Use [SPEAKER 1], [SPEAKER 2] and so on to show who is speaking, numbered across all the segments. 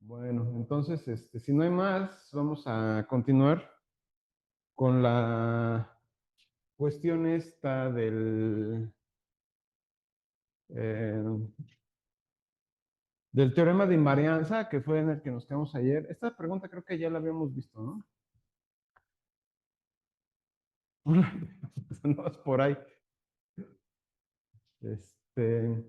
[SPEAKER 1] Bueno, entonces, si no hay más, vamos a continuar con la cuestión esta eh, del teorema de invarianza, que fue en el que nos quedamos ayer. Esta pregunta creo que ya la habíamos visto, ¿no? No es por ahí. Este,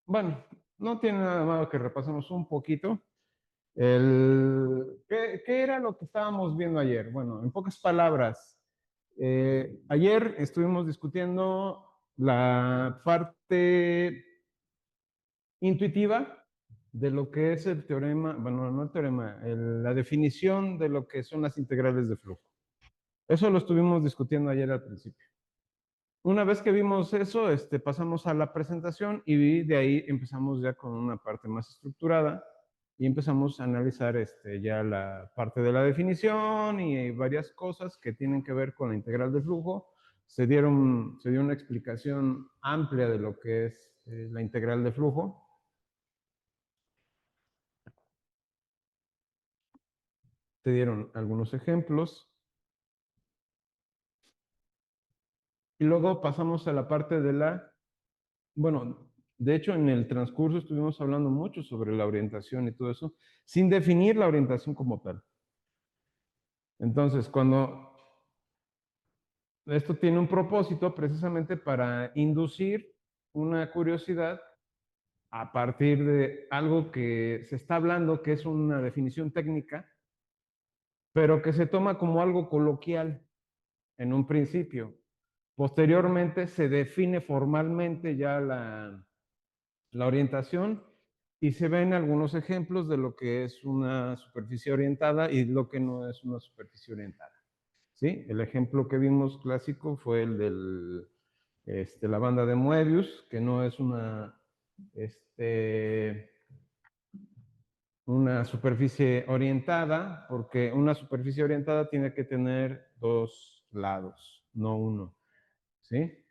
[SPEAKER 1] bueno, no tiene nada malo que repasemos un poquito. ¿Qué era lo que estábamos viendo ayer? Bueno, en pocas palabras, ayer estuvimos discutiendo la parte intuitiva de lo que es el teorema, bueno, no el teorema, la definición de lo que son las integrales de flujo. Eso lo estuvimos discutiendo ayer al principio. Una vez que vimos eso, pasamos a la presentación y de ahí empezamos ya con una parte más estructurada y empezamos a analizar ya la parte de la definición y varias cosas que tienen que ver con la integral de flujo. Se dio una explicación amplia de lo que es la integral de flujo. Se dieron algunos ejemplos. Y luego pasamos a la parte de bueno, de hecho en el transcurso estuvimos hablando mucho sobre la orientación y todo eso, sin definir la orientación como tal. Entonces, cuando esto tiene un propósito precisamente para inducir una curiosidad a partir de algo que se está hablando, que es una definición técnica, pero que se toma como algo coloquial en un principio. Posteriormente se define formalmente ya la orientación y se ven algunos ejemplos de lo que es una superficie orientada y lo que no es una superficie orientada. ¿Sí? El ejemplo que vimos clásico fue el de la banda de Moebius, que no es una superficie orientada, porque una superficie orientada tiene que tener dos lados, no uno. ¿Sí?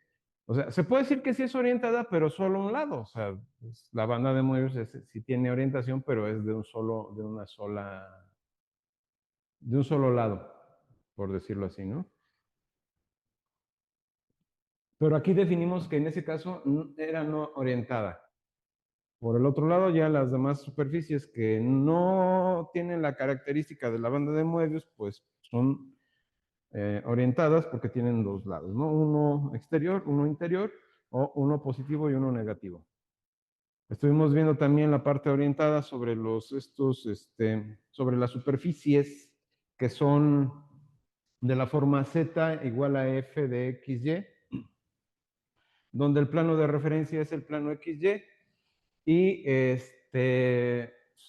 [SPEAKER 1] O sea, se puede decir que sí es orientada, pero solo un lado. O sea, la banda de Moebius sí tiene orientación, pero es de un solo lado, por decirlo así, ¿no? Pero aquí definimos que en ese caso era no orientada. Por el otro lado, ya las demás superficies que no tienen la característica de la banda de Moebius, pues son orientadas porque tienen dos lados, ¿no? Uno exterior, uno interior, o uno positivo y uno negativo. Estuvimos viendo también la parte orientada sobre sobre las superficies que son de la forma z igual a f de xy, donde el plano de referencia es el plano xy y el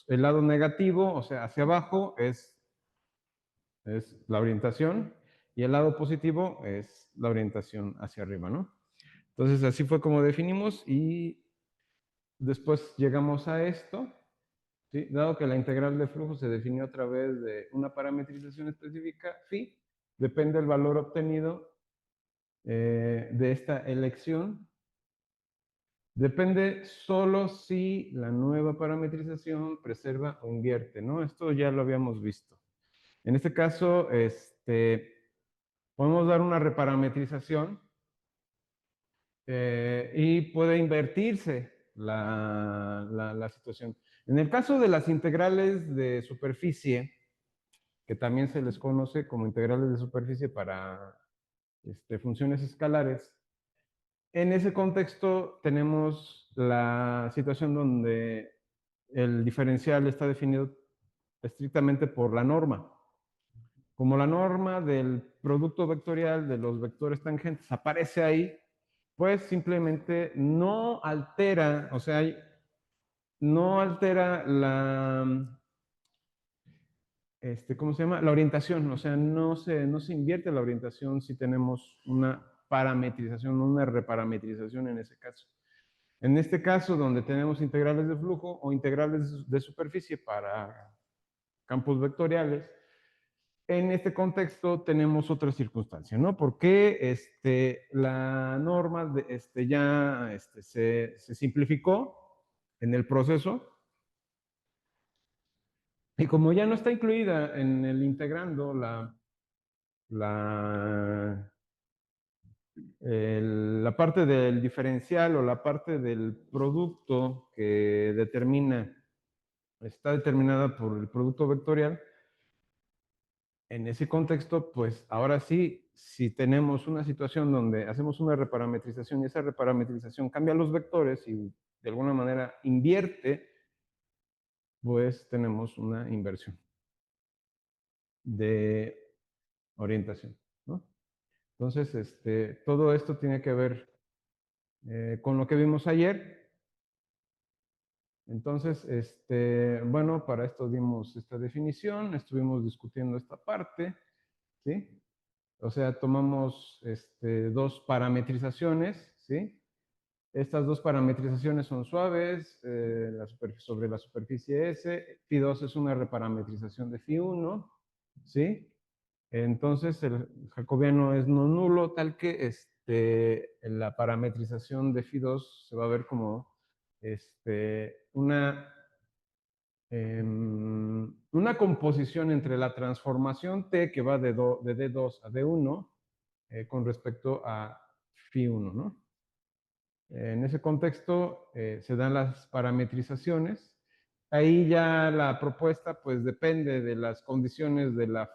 [SPEAKER 1] lado negativo, o sea, hacia abajo es la orientación y el lado positivo es la orientación hacia arriba, ¿no? Entonces así fue como definimos y después llegamos a esto. ¿Sí? Dado que la integral de flujo se definió a través de una parametrización específica, phi, depende del valor obtenido de esta elección. Depende solo si la nueva parametrización preserva o invierte, ¿no? Esto ya lo habíamos visto. En este caso, podemos dar una reparametrización y puede invertirse la situación. En el caso de las integrales de superficie, que también se les conoce como integrales de superficie para funciones escalares, en ese contexto tenemos la situación donde el diferencial está definido estrictamente por la norma. Como la norma del producto vectorial de los vectores tangentes aparece ahí, pues simplemente no altera, o sea, no altera ¿cómo se llama? La orientación, o sea, no se invierte la orientación si tenemos una parametrización, una reparametrización en ese caso. En este caso, donde tenemos integrales de flujo o integrales de superficie para campos vectoriales, en este contexto tenemos otra circunstancia, ¿no? Porque la norma ya se simplificó en el proceso y como ya no está incluida en el integrando la, la parte del diferencial o la parte del producto que está determinada por el producto vectorial, en ese contexto, pues ahora sí, si tenemos una situación donde hacemos una reparametrización y esa reparametrización cambia los vectores y de alguna manera invierte, pues tenemos una inversión de orientación, ¿no? Entonces, todo esto tiene que ver con lo que vimos ayer. Entonces, bueno, para esto dimos esta definición, estuvimos discutiendo esta parte, ¿sí? O sea, tomamos dos parametrizaciones, ¿sí? Estas dos parametrizaciones son suaves, sobre la superficie S. Phi2 es una reparametrización de Phi1, ¿sí? Entonces, el jacobiano es no nulo, tal que la parametrización de Phi2 se va a ver como una composición entre la transformación T que va de D2 a D1 con respecto a Phi1, ¿no? En ese contexto se dan las parametrizaciones. Ahí ya la propuesta pues depende de las condiciones de la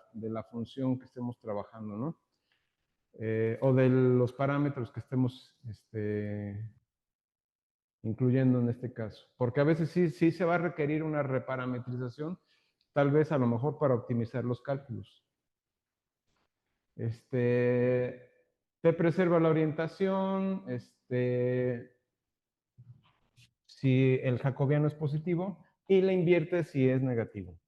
[SPEAKER 1] función que estemos trabajando, ¿no? O de los parámetros que estemos incluyendo en este caso. Porque a veces sí se va a requerir una reparametrización, tal vez a lo mejor para optimizar los cálculos. Te preserva la orientación, si el jacobiano es positivo, y la invierte si es negativo.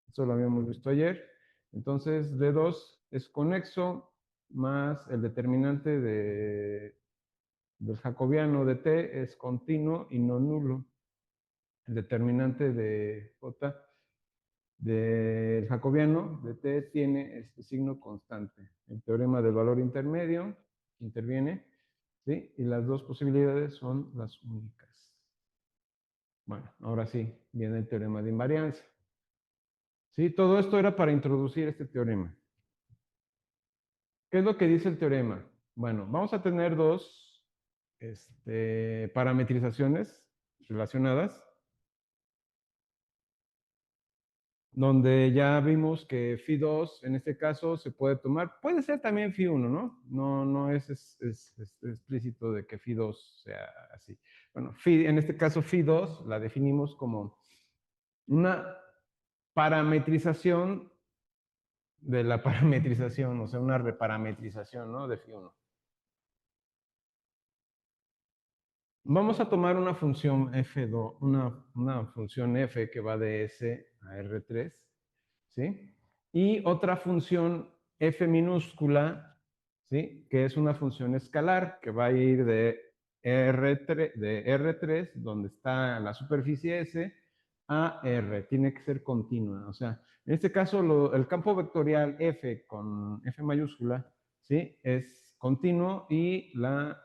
[SPEAKER 1] Eso lo habíamos visto ayer. Entonces, D2 es conexo más el determinante del jacobiano de T es continuo y no nulo. El determinante de J del jacobiano de T tiene este signo constante. El teorema del valor intermedio interviene, ¿sí? Y las dos posibilidades son las únicas. Bueno, ahora sí, viene el teorema de invariancia. ¿Sí? Todo esto era para introducir este teorema. ¿Qué es lo que dice el teorema? Bueno, vamos a tener dos parametrizaciones relacionadas, donde ya vimos que Phi2 en este caso se puede tomar, puede ser también Phi1, ¿no? No es explícito de que Phi2 sea así. Bueno, en este caso Phi2 la definimos como una parametrización de la parametrización, o sea, una reparametrización, ¿no? De Phi1. Vamos a tomar una función F2, una función F que va de S a R3, ¿sí? Y otra función F minúscula, ¿sí? Que es una función escalar que va a ir R3, donde está la superficie S, a R. Tiene que ser continua. O sea, en este caso, el campo vectorial F con F mayúscula, ¿sí? Es continuo y la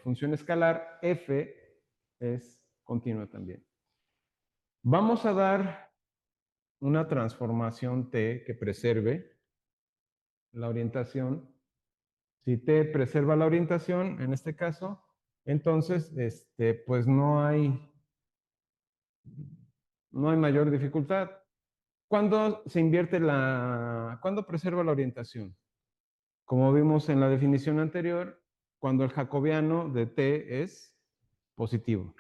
[SPEAKER 1] función escalar F es continua también. Vamos a dar una transformación T que preserve la orientación. Si T preserva la orientación, en este caso, entonces, pues no hay mayor dificultad. ¿Cuándo se invierte cuándo preserva la orientación? Como vimos en la definición anterior, cuando el jacobiano de T es positivo,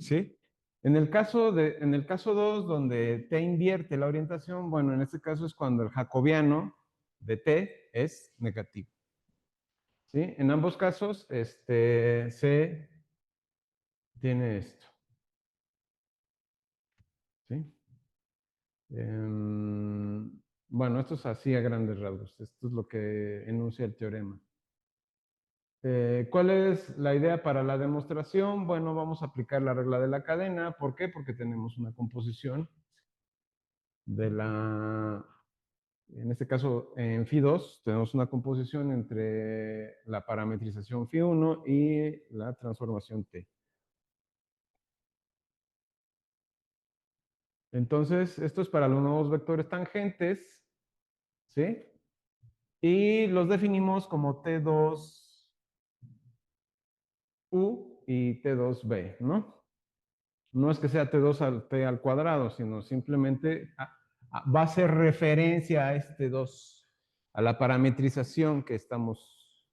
[SPEAKER 1] ¿sí? En el caso 2, donde T invierte la orientación, bueno, en este caso es cuando el jacobiano de T es negativo, ¿sí? En ambos casos, se tiene esto, ¿sí? Bueno, esto es así a grandes rasgos. Esto es lo que enuncia el teorema. ¿Cuál es la idea para la demostración? Bueno, vamos a aplicar la regla de la cadena. ¿Por qué? Porque tenemos una composición de en este caso en Phi2, tenemos una composición entre la parametrización Phi1 y la transformación T. Entonces, esto es para los nuevos vectores tangentes, ¿sí? Y los definimos como T2U y T2B, ¿no? No es que sea T2 al T al cuadrado, sino simplemente va a ser referencia a este 2, a la parametrización que estamos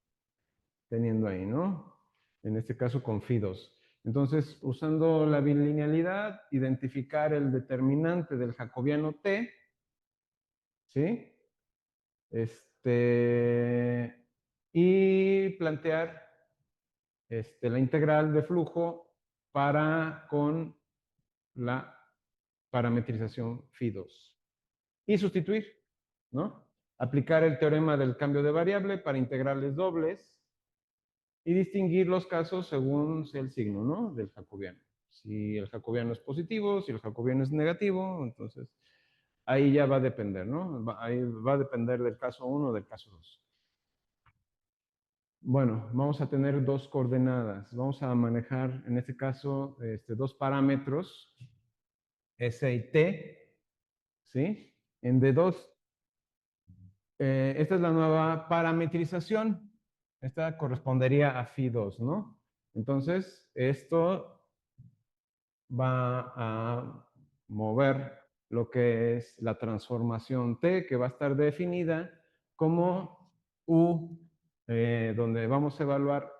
[SPEAKER 1] teniendo ahí, ¿no? En este caso con Phi2. Entonces, usando la bilinealidad, identificar el determinante del jacobiano T, ¿sí? Y plantear la integral de flujo para con la parametrización Phi2. Y sustituir, ¿no? Aplicar el teorema del cambio de variable para integrales dobles y distinguir los casos según sea el signo, ¿no? Del jacobiano. Si el jacobiano es positivo, si el jacobiano es negativo, entonces ahí ya va a depender, ¿no? Ahí va a depender del caso 1 o del caso 2. Bueno, vamos a tener dos coordenadas. Vamos a manejar, en este caso, dos parámetros, S y T, ¿sí? En D2. Esta es la nueva parametrización. Esta correspondería a Phi2, ¿no? Entonces, esto va a mover lo que es la transformación T, que va a estar definida como U, donde vamos a evaluar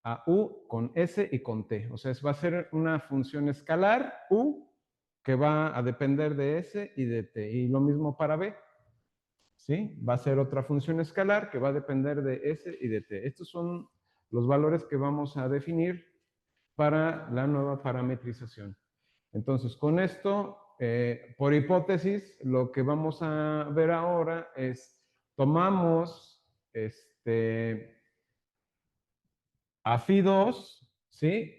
[SPEAKER 1] a U con S y con T. O sea, va a ser una función escalar U que va a depender de S y de T. Y lo mismo para B. ¿Sí? Va a ser otra función escalar que va a depender de S y de T. Estos son los valores que vamos a definir para la nueva parametrización. Entonces, con esto, por hipótesis, lo que vamos a ver ahora es, tomamos a Phi2, ¿sí?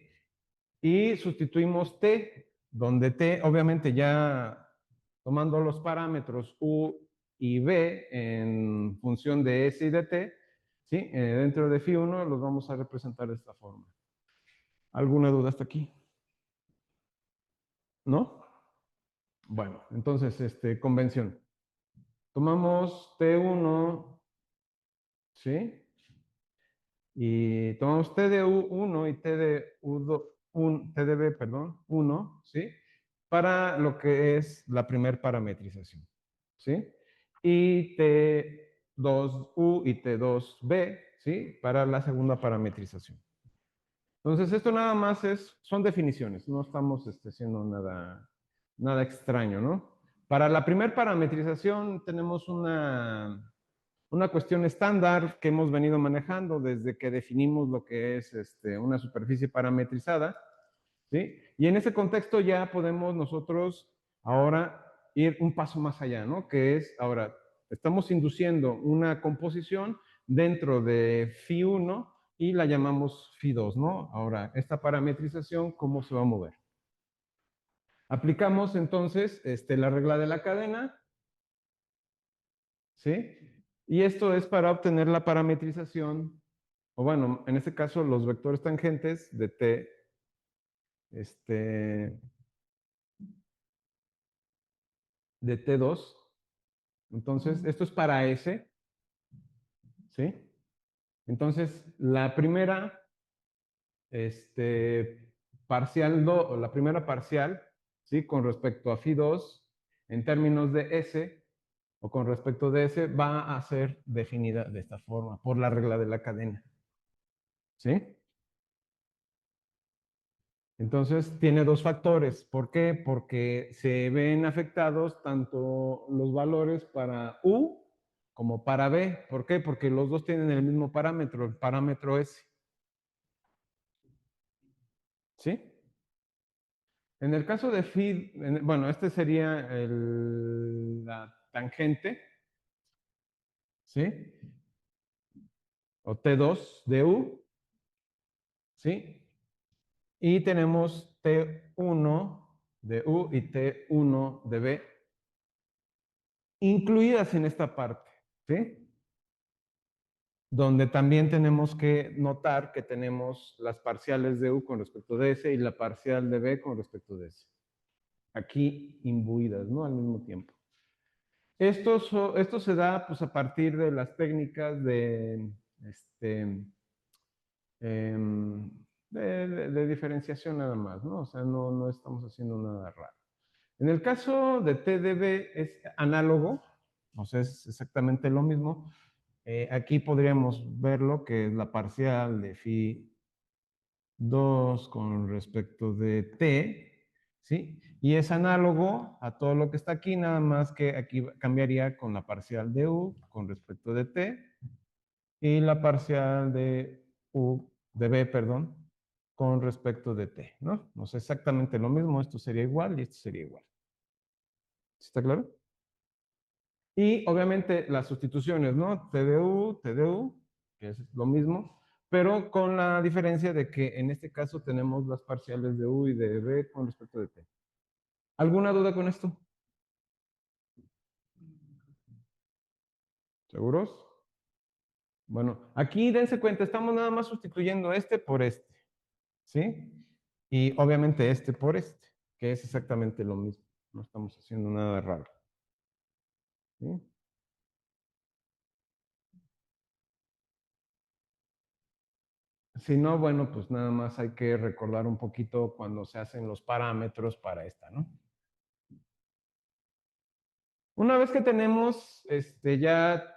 [SPEAKER 1] Y sustituimos T, donde T, obviamente ya tomando los parámetros U y B en función de S y de T, ¿sí? Dentro de Phi1 los vamos a representar de esta forma. ¿Alguna duda hasta aquí? ¿No? Bueno, entonces, convención. Tomamos T1, ¿sí? Y tomamos T de U1 y T de U2, T de B, perdón, 1, ¿sí? Para lo que es la primer parametrización, ¿sí? Y T2U y T2B, ¿sí? Para la segunda parametrización. Entonces, esto nada más son definiciones, no estamos haciendo nada extraño, ¿no? Para la primera parametrización tenemos una cuestión estándar que hemos venido manejando desde que definimos lo que es una superficie parametrizada, ¿sí? Y en ese contexto ya podemos nosotros ahora ir un paso más allá, ¿no? Que es, ahora, estamos induciendo una composición dentro de Phi1 y la llamamos Phi2, ¿no? Ahora, esta parametrización, ¿cómo se va a mover? Aplicamos entonces la regla de la cadena, ¿sí? Y esto es para obtener la parametrización, o bueno, en este caso los vectores tangentes de T, de T2. Entonces, esto es para S, ¿sí? Entonces, la primera parcial, la primera parcial, ¿sí? Con respecto a Phi2, en términos de S, o con respecto de S, va a ser definida de esta forma, por la regla de la cadena, ¿sí? Entonces, tiene dos factores. ¿Por qué? Porque se ven afectados tanto los valores para U como para B. ¿Por qué? Porque los dos tienen el mismo parámetro, el parámetro S. ¿Sí? En el caso de phi, bueno, este sería la tangente, ¿sí? o T2 de U, ¿sí? Y tenemos T1 de U y T1 de B incluidas en esta parte, ¿sí? Donde también tenemos que notar que tenemos las parciales de U con respecto de S y la parcial de B con respecto de S. Aquí imbuidas, ¿no? Al mismo tiempo. Esto se da pues, a partir de las técnicas este, em, de diferenciación nada más, ¿no? O sea, no estamos haciendo nada raro. En el caso de TDB es análogo, o sea, es exactamente lo mismo. Aquí podríamos verlo, que es la parcial de phi 2 con respecto de t, ¿sí? Y es análogo a todo lo que está aquí, nada más que aquí cambiaría con la parcial de u con respecto de t y la parcial de u, de b, perdón, con respecto de t, ¿no? O sea, exactamente lo mismo, esto sería igual y esto sería igual. ¿Está claro? Y obviamente las sustituciones, ¿no? TDU, TDU, que es lo mismo, pero con la diferencia de que en este caso tenemos las parciales de U y de B con respecto de T. ¿Alguna duda con esto? ¿Seguros? Bueno, aquí dense cuenta, estamos nada más sustituyendo este por este, ¿sí? Y obviamente este por este, que es exactamente lo mismo. No estamos haciendo nada raro, ¿sí? Si no, bueno, pues nada más hay que recordar un poquito cuando se hacen los parámetros para esta, ¿no? Una vez que tenemos ya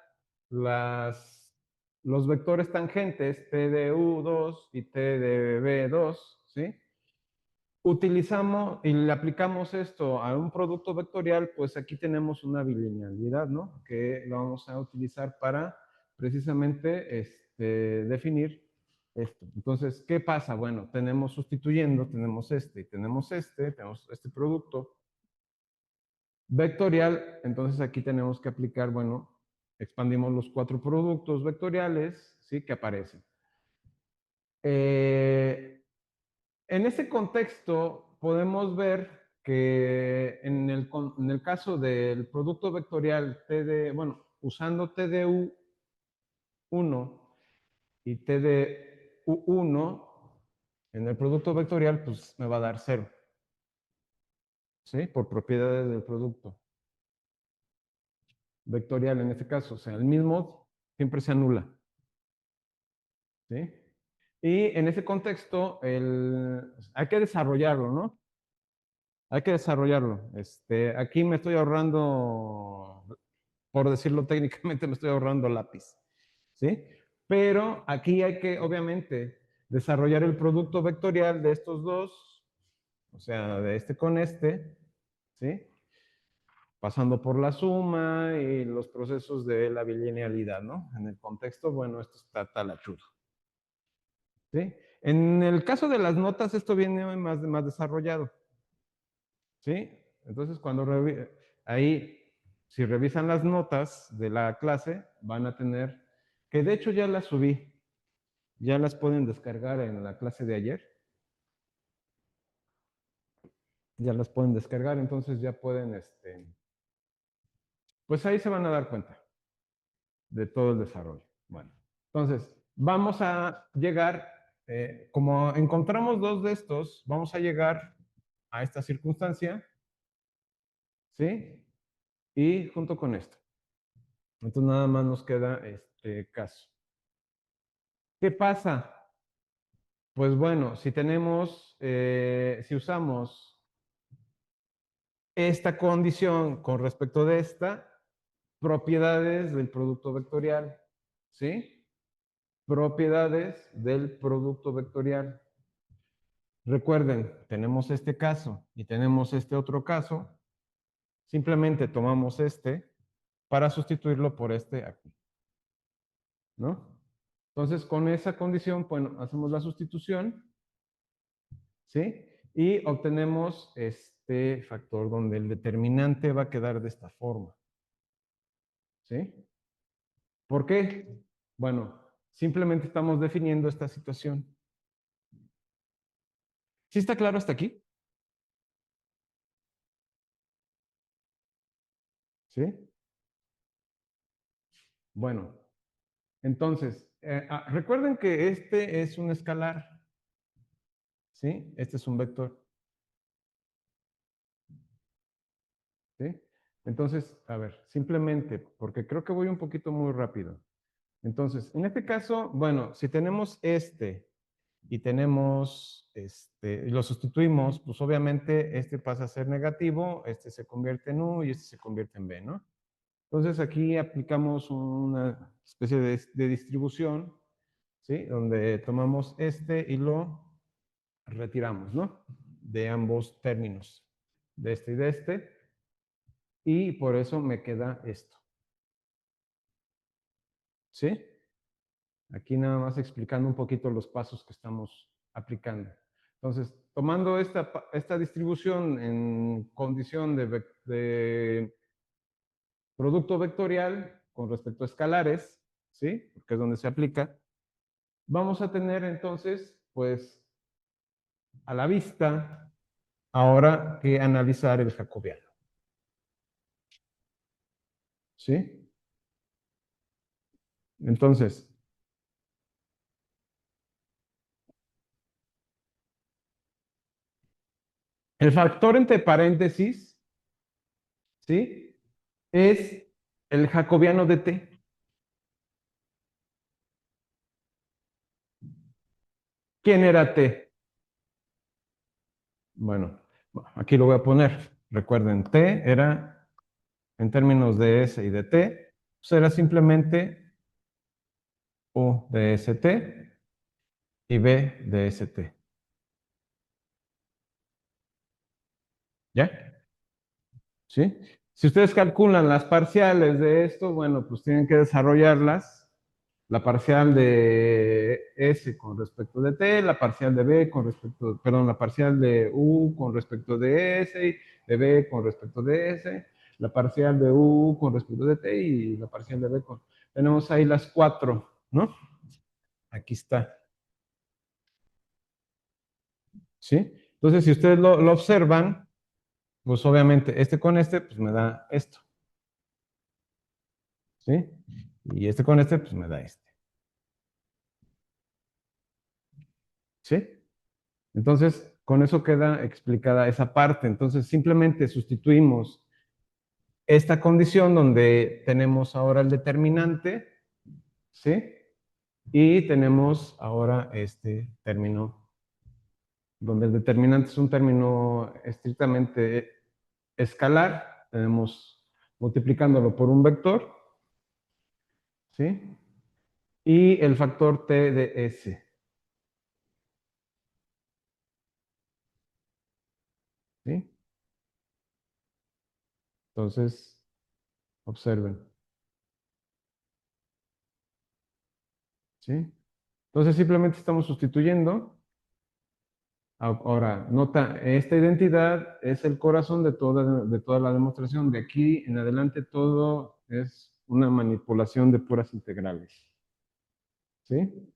[SPEAKER 1] los vectores tangentes T de U2 y T de B2, ¿sí? Utilizamos y le aplicamos esto a un producto vectorial, pues aquí tenemos una bilinealidad, ¿no? Que lo vamos a utilizar para precisamente definir esto. Entonces, ¿qué pasa? Bueno, tenemos sustituyendo, tenemos y tenemos este producto vectorial, entonces aquí tenemos que aplicar, bueno, expandimos los cuatro productos vectoriales, ¿sí? Que aparecen. En ese contexto podemos ver que en el caso del producto vectorial bueno, usando TDU1 y TDU1, en el producto vectorial, pues me va a dar 0, ¿sí? Por propiedades del producto vectorial en este caso, o sea, el mismo siempre se anula, ¿sí? Y en ese contexto, hay que desarrollarlo, ¿no? Hay que desarrollarlo. Aquí me estoy ahorrando, por decirlo técnicamente, me estoy ahorrando lápiz, ¿sí? Pero aquí hay que, obviamente, desarrollar el producto vectorial de estos dos, o sea, de este con este, ¿sí? Pasando por la suma y los procesos de la bilinealidad, ¿no? En el contexto, bueno, esto está talachudo, ¿sí? En el caso de las notas, esto viene más desarrollado, ¿sí? Entonces, ahí, si revisan las notas de la clase, van a tener, que de hecho ya las subí, ya las pueden descargar en la clase de ayer, ya las pueden descargar, entonces ya pueden, pues ahí se van a dar cuenta de todo el desarrollo. Bueno, entonces, vamos a llegar, como encontramos dos de estos, vamos a llegar a esta circunstancia, ¿sí? Y junto con esto. Entonces nada más nos queda este caso. ¿Qué pasa? Pues bueno, si usamos esta condición con respecto de esta, propiedades del producto vectorial, ¿sí? Propiedades del producto vectorial. Recuerden, tenemos este caso y tenemos este otro caso. Simplemente tomamos para sustituirlo por este aquí, ¿no? Entonces, con esa condición, bueno, hacemos la sustitución, ¿sí? Y obtenemos este factor donde el determinante va a quedar de esta forma, ¿sí? ¿Por qué? Bueno, Simplemente estamos definiendo esta situación. ¿Sí está claro hasta aquí? ¿Sí? Bueno, entonces, recuerden que este es un escalar, ¿sí? Este es un vector, ¿sí? Entonces, a ver, simplemente, porque creo que voy un poquito muy rápido. Entonces, en este caso, bueno, si tenemos este y tenemos y lo sustituimos, pues obviamente este pasa a ser negativo, este se convierte en U y este se convierte en B, ¿no? Entonces aquí aplicamos una especie de distribución, ¿sí? Donde tomamos este y lo retiramos, ¿no? De ambos términos, de este y de este, y por eso me queda esto, ¿sí? Aquí nada más explicando un poquito los pasos que estamos aplicando. Entonces, tomando esta distribución en condición de producto vectorial con respecto a escalares, ¿sí? Porque es donde se aplica, vamos a tener entonces, pues, a la vista, ahora que analizar el jacobiano, ¿sí? Entonces, el factor entre paréntesis, ¿sí? Es el jacobiano de t. ¿Quién era t? Bueno, aquí lo voy a poner. Recuerden, t era, en términos de s y de t, pues era simplemente u de st y b de st. ¿Ya? ¿Sí? Si ustedes calculan las parciales de esto, bueno, pues tienen que desarrollarlas. La parcial de S con respecto de T, la parcial de B con respecto, perdón, la parcial de U con respecto de S, de B con respecto de S, la parcial de U con respecto de T y la parcial de B con... Tenemos ahí las cuatro, ¿no? Aquí está. ¿Sí? Entonces, si ustedes lo observan, pues obviamente este con este, pues me da esto. ¿Sí? Y este con este, pues me da este. ¿Sí? Entonces, con eso queda explicada esa parte. Entonces, simplemente sustituimos esta condición donde tenemos ahora el determinante, ¿sí? Y tenemos ahora este término, donde el determinante es un término estrictamente escalar. Tenemos multiplicándolo por un vector, ¿sí? Y el factor t de s, ¿sí? Entonces, observen, ¿sí? Entonces, simplemente estamos sustituyendo. Ahora, nota, esta identidad es el corazón de toda la demostración. De aquí en adelante todo es una manipulación de puras integrales. ¿Sí?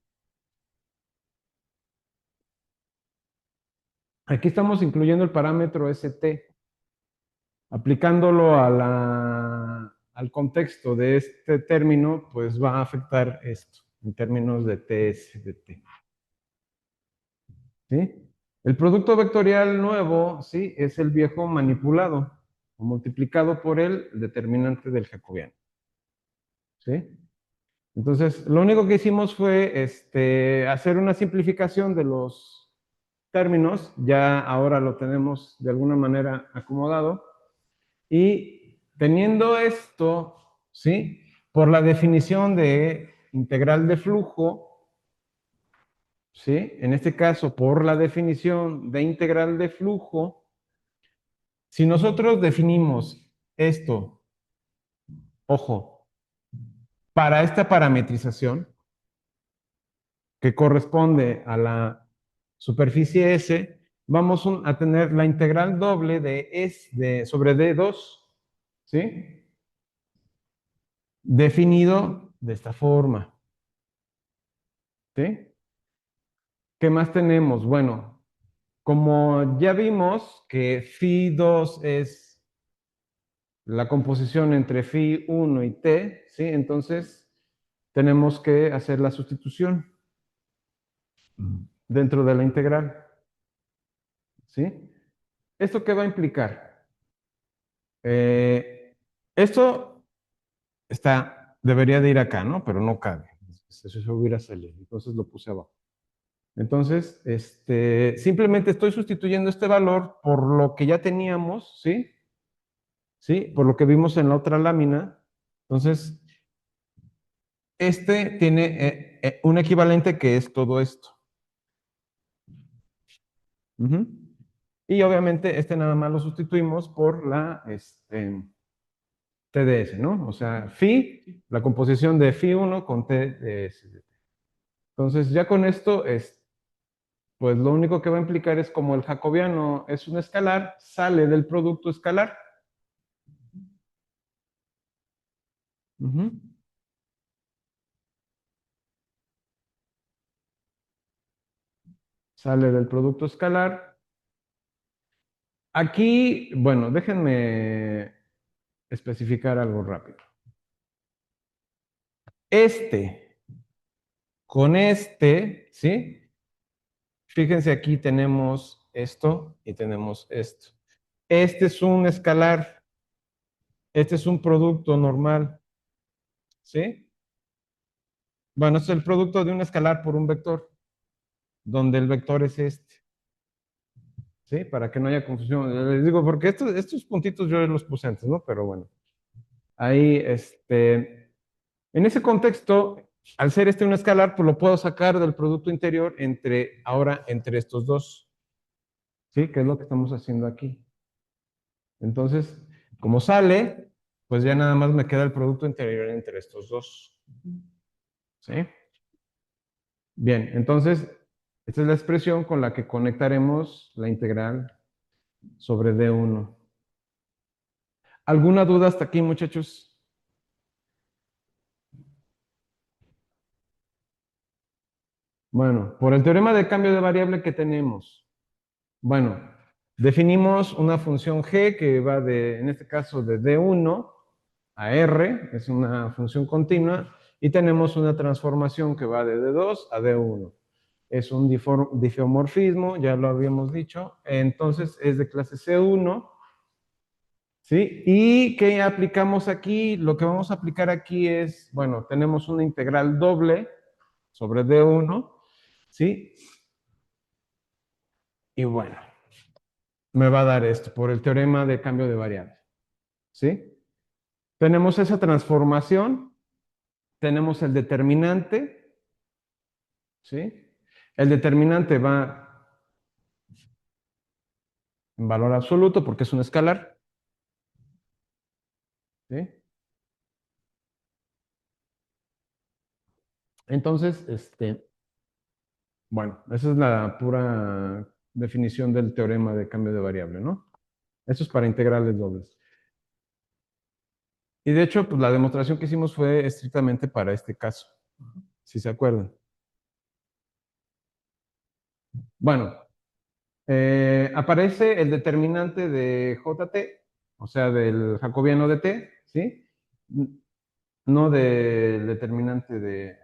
[SPEAKER 1] Aquí estamos incluyendo el parámetro ST, aplicándolo al contexto de este término, pues va a afectar esto, en términos de TS de T. ¿Sí? El producto vectorial nuevo, ¿sí? Es el viejo manipulado o multiplicado por el determinante del jacobiano. ¿Sí? Entonces, lo único que hicimos fue hacer una simplificación de los términos, ya ahora lo tenemos de alguna manera acomodado, y teniendo esto, ¿sí? Por la definición de integral de flujo, ¿sí? En este caso, por la definición de integral de flujo, si nosotros definimos esto, ojo, para esta parametrización, que corresponde a la superficie S, vamos a tener la integral doble de S sobre D2, ¿sí? Definido de esta forma. ¿Sí? ¿Qué más tenemos? Bueno, como ya vimos que phi 2 es la composición entre phi 1 y t, ¿sí? Entonces tenemos que hacer la sustitución dentro de la integral, ¿sí? ¿Esto qué va a implicar? Eh, esto debería de ir acá, ¿no? Pero no cabe. Eso hubiera salido, entonces lo puse abajo. Entonces, simplemente estoy sustituyendo este valor por lo que ya teníamos, ¿sí? ¿Sí? Por lo que vimos en la otra lámina. Entonces, este tiene un equivalente que es todo esto. Ujú. Y obviamente este nada más lo sustituimos por la TDS, ¿no? O sea, phi, la composición de phi 1 con TDS. Entonces, ya con esto, pues lo único que va a implicar es como el jacobiano es un escalar, sale del producto escalar. Ujú. Sale del producto escalar. Aquí, bueno, déjenme especificar algo rápido. Este con este, ¿sí? Fíjense, aquí tenemos esto y tenemos esto. Este es un escalar, este es un producto normal, ¿sí? Bueno, es el producto de un escalar por un vector, donde el vector es este, ¿sí? Para que no haya confusión. Les digo, porque estos puntitos yo los puse antes, ¿no? Pero bueno, ahí, en ese contexto, al ser este un escalar, pues lo puedo sacar del producto interior ahora entre estos dos, ¿sí? Que es lo que estamos haciendo aquí. Entonces, como sale, pues ya nada más me queda el producto interior entre estos dos. ¿Sí? Bien, entonces, esta es la expresión con la que conectaremos la integral sobre D1. ¿Alguna duda hasta aquí, muchachos? Bueno, por el teorema de cambio de variable que tenemos, bueno, definimos una función g que va en este caso, de D1 a R, es una función continua, y tenemos una transformación que va de D2 a D1. Es un difeomorfismo, ya lo habíamos dicho, entonces es de clase C1, ¿sí? ¿Y qué aplicamos aquí? Lo que vamos a aplicar aquí es, bueno, tenemos una integral doble sobre D1, ¿sí? Y bueno, me va a dar esto por el teorema de cambio de variable, ¿sí? Tenemos esa transformación, tenemos el determinante, ¿sí? El determinante va en valor absoluto porque es un escalar, ¿sí? Entonces, bueno, esa es la pura definición del teorema de cambio de variable, ¿no? Eso es para integrales dobles. Y de hecho, pues la demostración que hicimos fue estrictamente para este caso, si se acuerdan. Bueno, aparece el determinante de JT, o sea, del jacobiano de T, ¿sí? No del determinante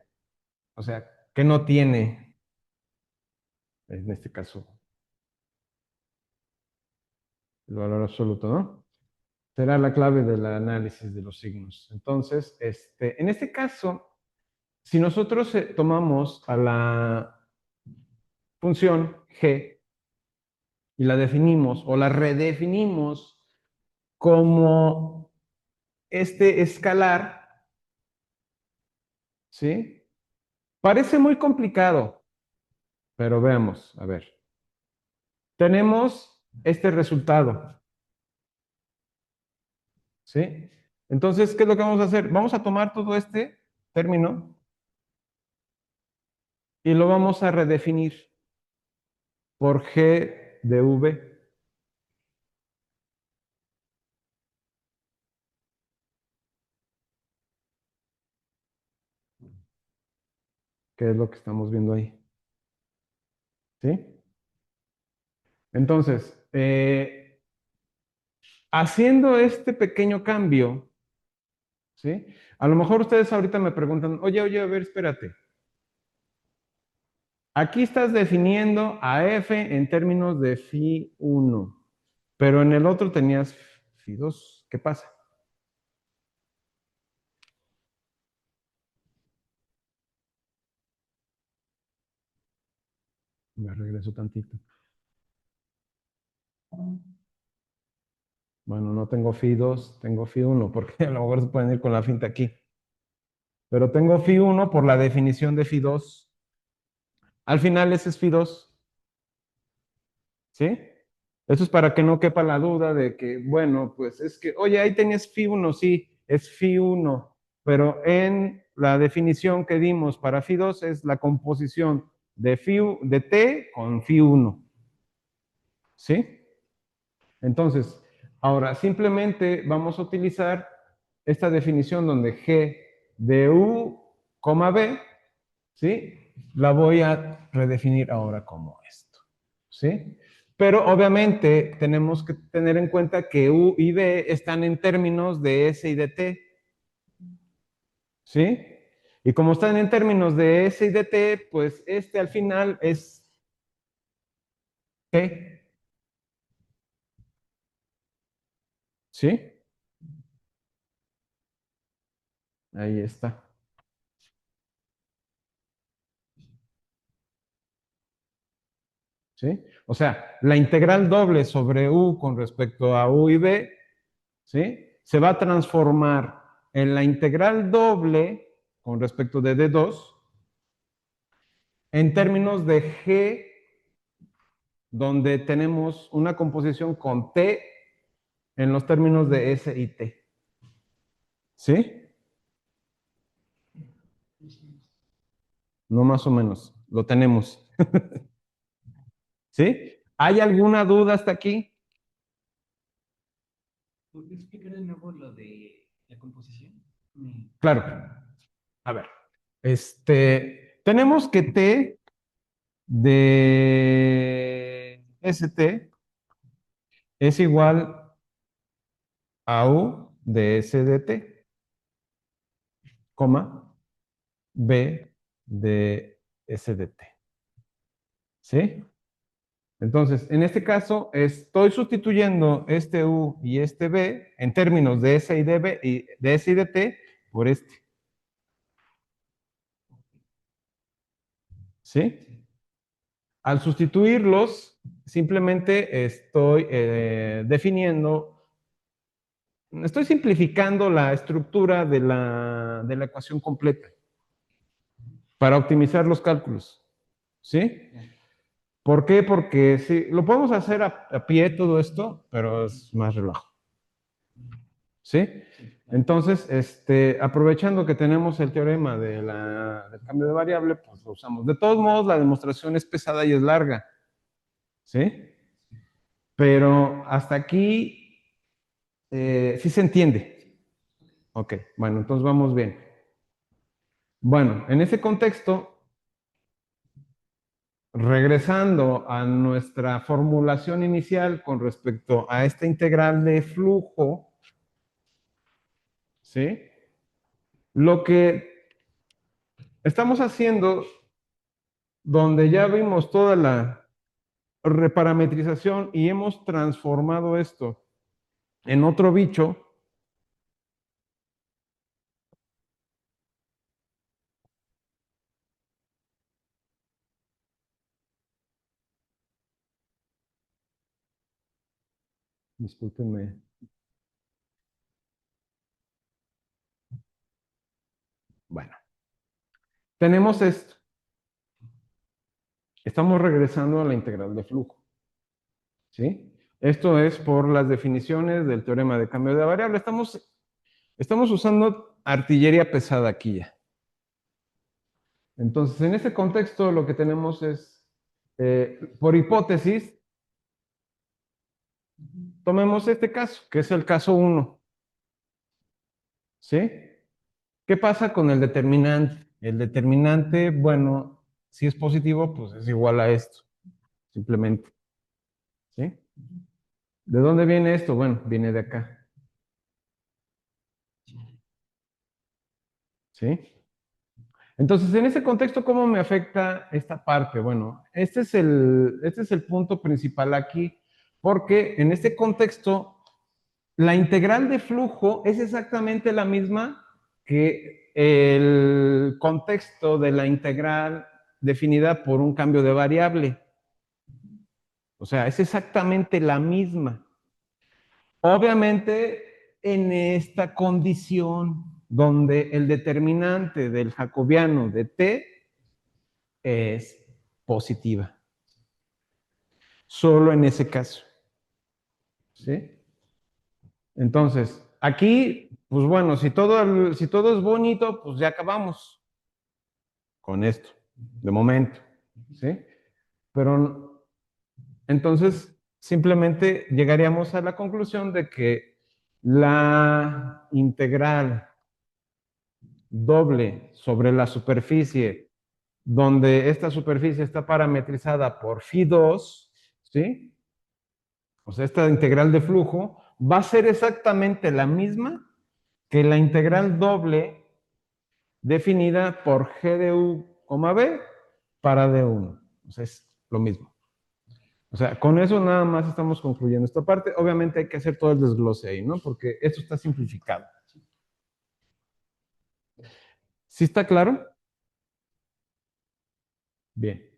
[SPEAKER 1] o sea, que no tiene, en este caso, el valor absoluto, ¿no? Será la clave del análisis de los signos. Entonces, en este caso, si nosotros tomamos a la función g y la definimos o la redefinimos como este escalar, ¿sí? Parece muy complicado, pero veamos, a ver. Tenemos este resultado, ¿sí? Entonces, ¿qué es lo que vamos a hacer? Vamos a tomar todo este término y lo vamos a redefinir por g de v. que es lo que estamos viendo ahí. ¿Sí? Entonces, haciendo este pequeño cambio, ¿sí? A lo mejor ustedes ahorita me preguntan, oye, a ver, espérate. Aquí estás definiendo a f en términos de phi 1, pero en el otro tenías phi 2. ¿Qué pasa? Me regreso tantito. Bueno, no tengo phi 2, tengo phi 1, porque a lo mejor se pueden ir con la finta aquí. Pero tengo phi 1 por la definición de phi 2. Al final ese es phi 2. ¿Sí? Eso es para que no quepa la duda de que, bueno, pues es que, oye, ahí tenías phi 1, sí, es phi 1, pero en la definición que dimos para phi 2 es la composición de, de t con phi 1. ¿Sí? Entonces, ahora simplemente vamos a utilizar esta definición donde g de u, b, ¿sí? La voy a redefinir ahora como esto, ¿sí? Pero obviamente tenemos que tener en cuenta que u y b están en términos de s y de t, ¿sí? Y como están en términos de s y de t, pues este al final es t, ¿sí? Ahí está. ¿Sí? O sea, la integral doble sobre u con respecto a u y b, ¿sí? Se va a transformar en la integral doble con respecto de d2 en términos de g, donde tenemos una composición con t en los términos de s y t. ¿Sí? No más o menos, lo tenemos. ¿Sí? ¿Hay alguna duda hasta aquí?
[SPEAKER 2] ¿Podría explicar de nuevo lo de la composición?
[SPEAKER 1] Claro. A ver. Tenemos que t de st es igual a u de s de t, coma, b de s de t. ¿Sí? Entonces, en este caso, estoy sustituyendo este u y este b en términos de s y de, b, y de s y de t por este. ¿Sí? Al sustituirlos, simplemente estoy definiendo, estoy simplificando la estructura de la ecuación completa para optimizar los cálculos. ¿Sí? ¿Por qué? Porque sí, lo podemos hacer a pie todo esto, pero es más relajo. ¿Sí? Entonces, aprovechando que tenemos el teorema del cambio de variable, pues lo usamos. De todos modos, la demostración es pesada y es larga. ¿Sí? Pero hasta aquí sí se entiende. Ok, bueno, entonces vamos bien. Bueno, en ese contexto, regresando a nuestra formulación inicial con respecto a esta integral de flujo, ¿sí? Lo que estamos haciendo, donde ya vimos toda la reparametrización y hemos transformado esto en otro bicho, discúlpenme, bueno, tenemos esto. Estamos regresando a la integral de flujo, ¿sí? Esto es por las definiciones del teorema de cambio de variable. Estamos usando artillería pesada aquí ya. Entonces, en ese contexto, lo que tenemos es, por hipótesis, tomemos este caso, que es el caso 1. ¿Sí? ¿Qué pasa con el determinante? El determinante, bueno, si es positivo, pues es igual a esto, simplemente. ¿Sí? ¿De dónde viene esto? Bueno, viene de acá. ¿Sí? Entonces, en ese contexto, ¿cómo me afecta esta parte? Bueno, este es el punto principal aquí, porque en este contexto, la integral de flujo es exactamente la misma que el contexto de la integral definida por un cambio de variable. O sea, es exactamente la misma. Obviamente, en esta condición donde el determinante del jacobiano de t es positiva. Solo en ese caso. ¿Sí? Entonces, aquí, pues bueno, si todo es bonito, pues ya acabamos con esto, de momento. ¿Sí? Pero entonces, simplemente llegaríamos a la conclusión de que la integral doble sobre la superficie, donde esta superficie está parametrizada por phi2, ¿sí? O sea, esta integral de flujo va a ser exactamente la misma que la integral doble definida por g de u, b para d1. O sea, es lo mismo. O sea, con eso nada más estamos concluyendo esta parte. Obviamente hay que hacer todo el desglose ahí, ¿no? Porque esto está simplificado. ¿Sí está claro? Bien.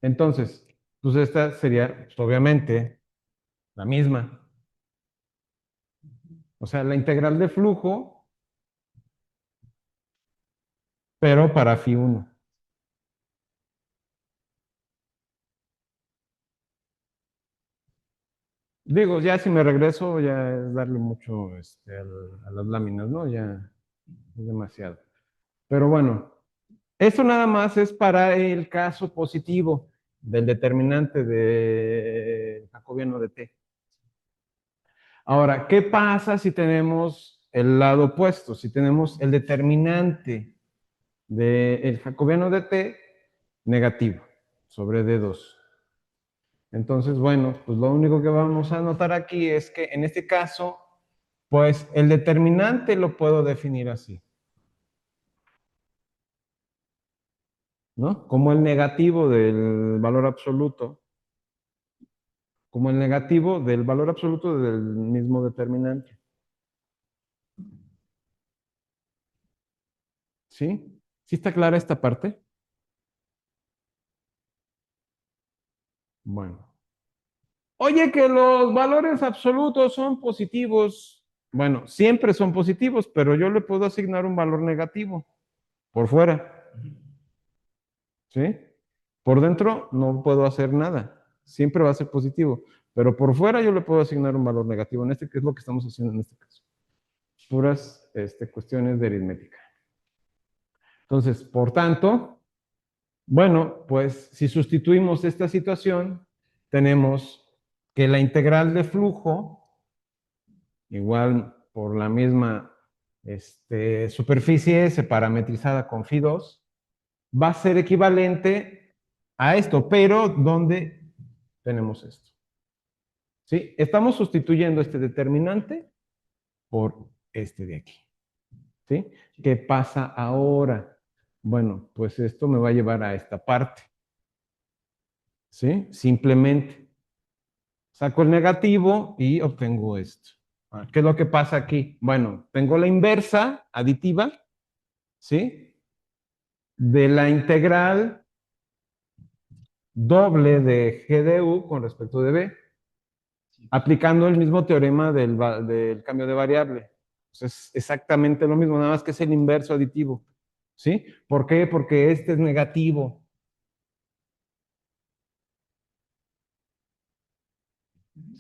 [SPEAKER 1] Entonces, pues esta sería, pues, obviamente, la misma. O sea, la integral de flujo, pero para phi 1. Digo, ya si me regreso, ya es darle mucho a las láminas, ¿no? Ya es demasiado. Pero bueno, esto nada más es para el caso positivo del determinante de jacobiano de t. Ahora, ¿qué pasa si tenemos el lado opuesto? Si tenemos el determinante del jacobiano de t negativo sobre d2. Entonces, bueno, pues lo único que vamos a notar aquí es que en este caso, pues el determinante lo puedo definir así, ¿no? Como el negativo del valor absoluto, como el negativo del valor absoluto del mismo determinante. ¿Sí? ¿Sí está clara esta parte? Bueno. Oye, que los valores absolutos son positivos. Bueno, siempre son positivos, pero yo le puedo asignar un valor negativo por fuera. ¿Sí? Por dentro no puedo hacer nada. Siempre va a ser positivo. Pero por fuera yo le puedo asignar un valor negativo. En este, que es lo que estamos haciendo en este caso. Puras cuestiones de aritmética. Entonces, por tanto, bueno, pues si sustituimos esta situación, tenemos que la integral de flujo, igual por la misma superficie S parametrizada con phi2, va a ser equivalente a esto, pero ¿dónde tenemos esto? ¿Sí? Estamos sustituyendo este determinante por este de aquí. ¿Sí? ¿Qué pasa ahora? Bueno, pues esto me va a llevar a esta parte. ¿Sí? Simplemente saco el negativo y obtengo esto. ¿Qué es lo que pasa aquí? Bueno, tengo la inversa aditiva, ¿sí? De la integral doble de g de u con respecto de b, aplicando el mismo teorema del cambio de variable. Es exactamente lo mismo, nada más que es el inverso aditivo. ¿Sí? ¿Por qué? Porque este es negativo.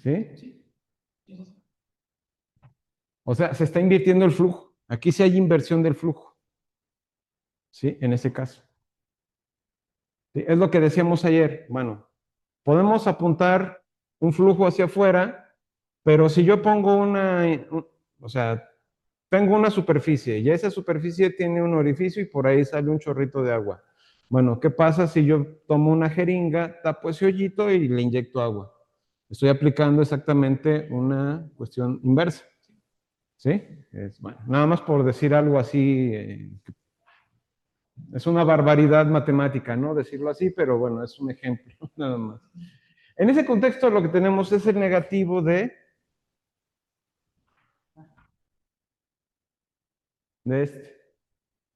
[SPEAKER 1] ¿Sí? O sea, se está invirtiendo el flujo. Aquí sí hay inversión del flujo. ¿Sí? En ese caso. ¿Sí? Es lo que decíamos ayer. Bueno, podemos apuntar un flujo hacia afuera, pero si yo pongo o sea, tengo una superficie y esa superficie tiene un orificio y por ahí sale un chorrito de agua. Bueno, ¿qué pasa si yo tomo una jeringa, tapo ese hoyito y le inyecto agua? Estoy aplicando exactamente una cuestión inversa. ¿Sí? Bueno, nada más por decir algo así, es una barbaridad matemática, ¿no? Decirlo así, pero bueno, es un ejemplo, nada más. En ese contexto lo que tenemos es el negativo de este.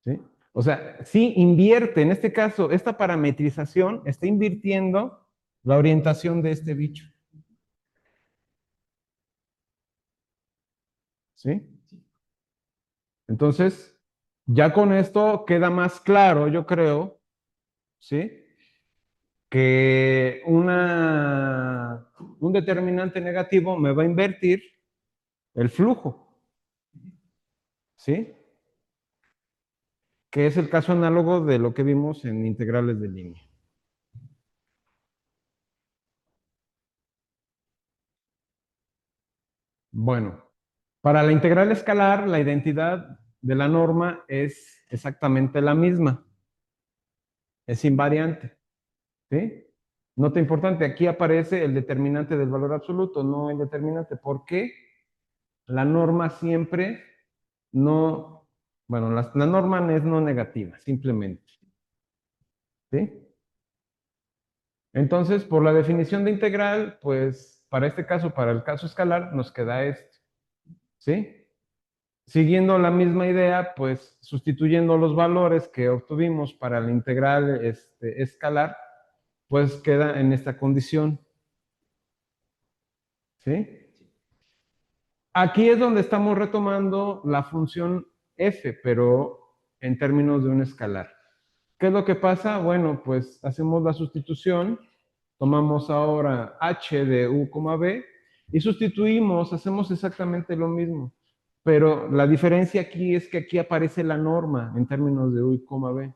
[SPEAKER 1] ¿Sí? O sea, sí invierte, en este caso, esta parametrización está invirtiendo la orientación de este bicho. ¿Sí? Entonces, ya con esto queda más claro, yo creo, ¿sí? Que un determinante negativo me va a invertir el flujo, ¿sí? Que es el caso análogo de lo que vimos en integrales de línea. Bueno, para la integral escalar, la identidad de la norma es exactamente la misma, es invariante, ¿sí? Nota importante, aquí aparece el determinante del valor absoluto, no el determinante. ¿Por qué? La norma siempre no, bueno, la norma es no negativa, simplemente, ¿sí? Entonces, por la definición de integral, pues para este caso, para el caso escalar, nos queda esto, ¿sí? Siguiendo la misma idea, pues sustituyendo los valores que obtuvimos para la integral escalar, pues queda en esta condición, ¿sí? Aquí es donde estamos retomando la función f, pero en términos de un escalar. ¿Qué es lo que pasa? Bueno, pues hacemos la sustitución, tomamos ahora h de u, b y sustituimos, hacemos exactamente lo mismo. Pero la diferencia aquí es que aquí aparece la norma en términos de u y b.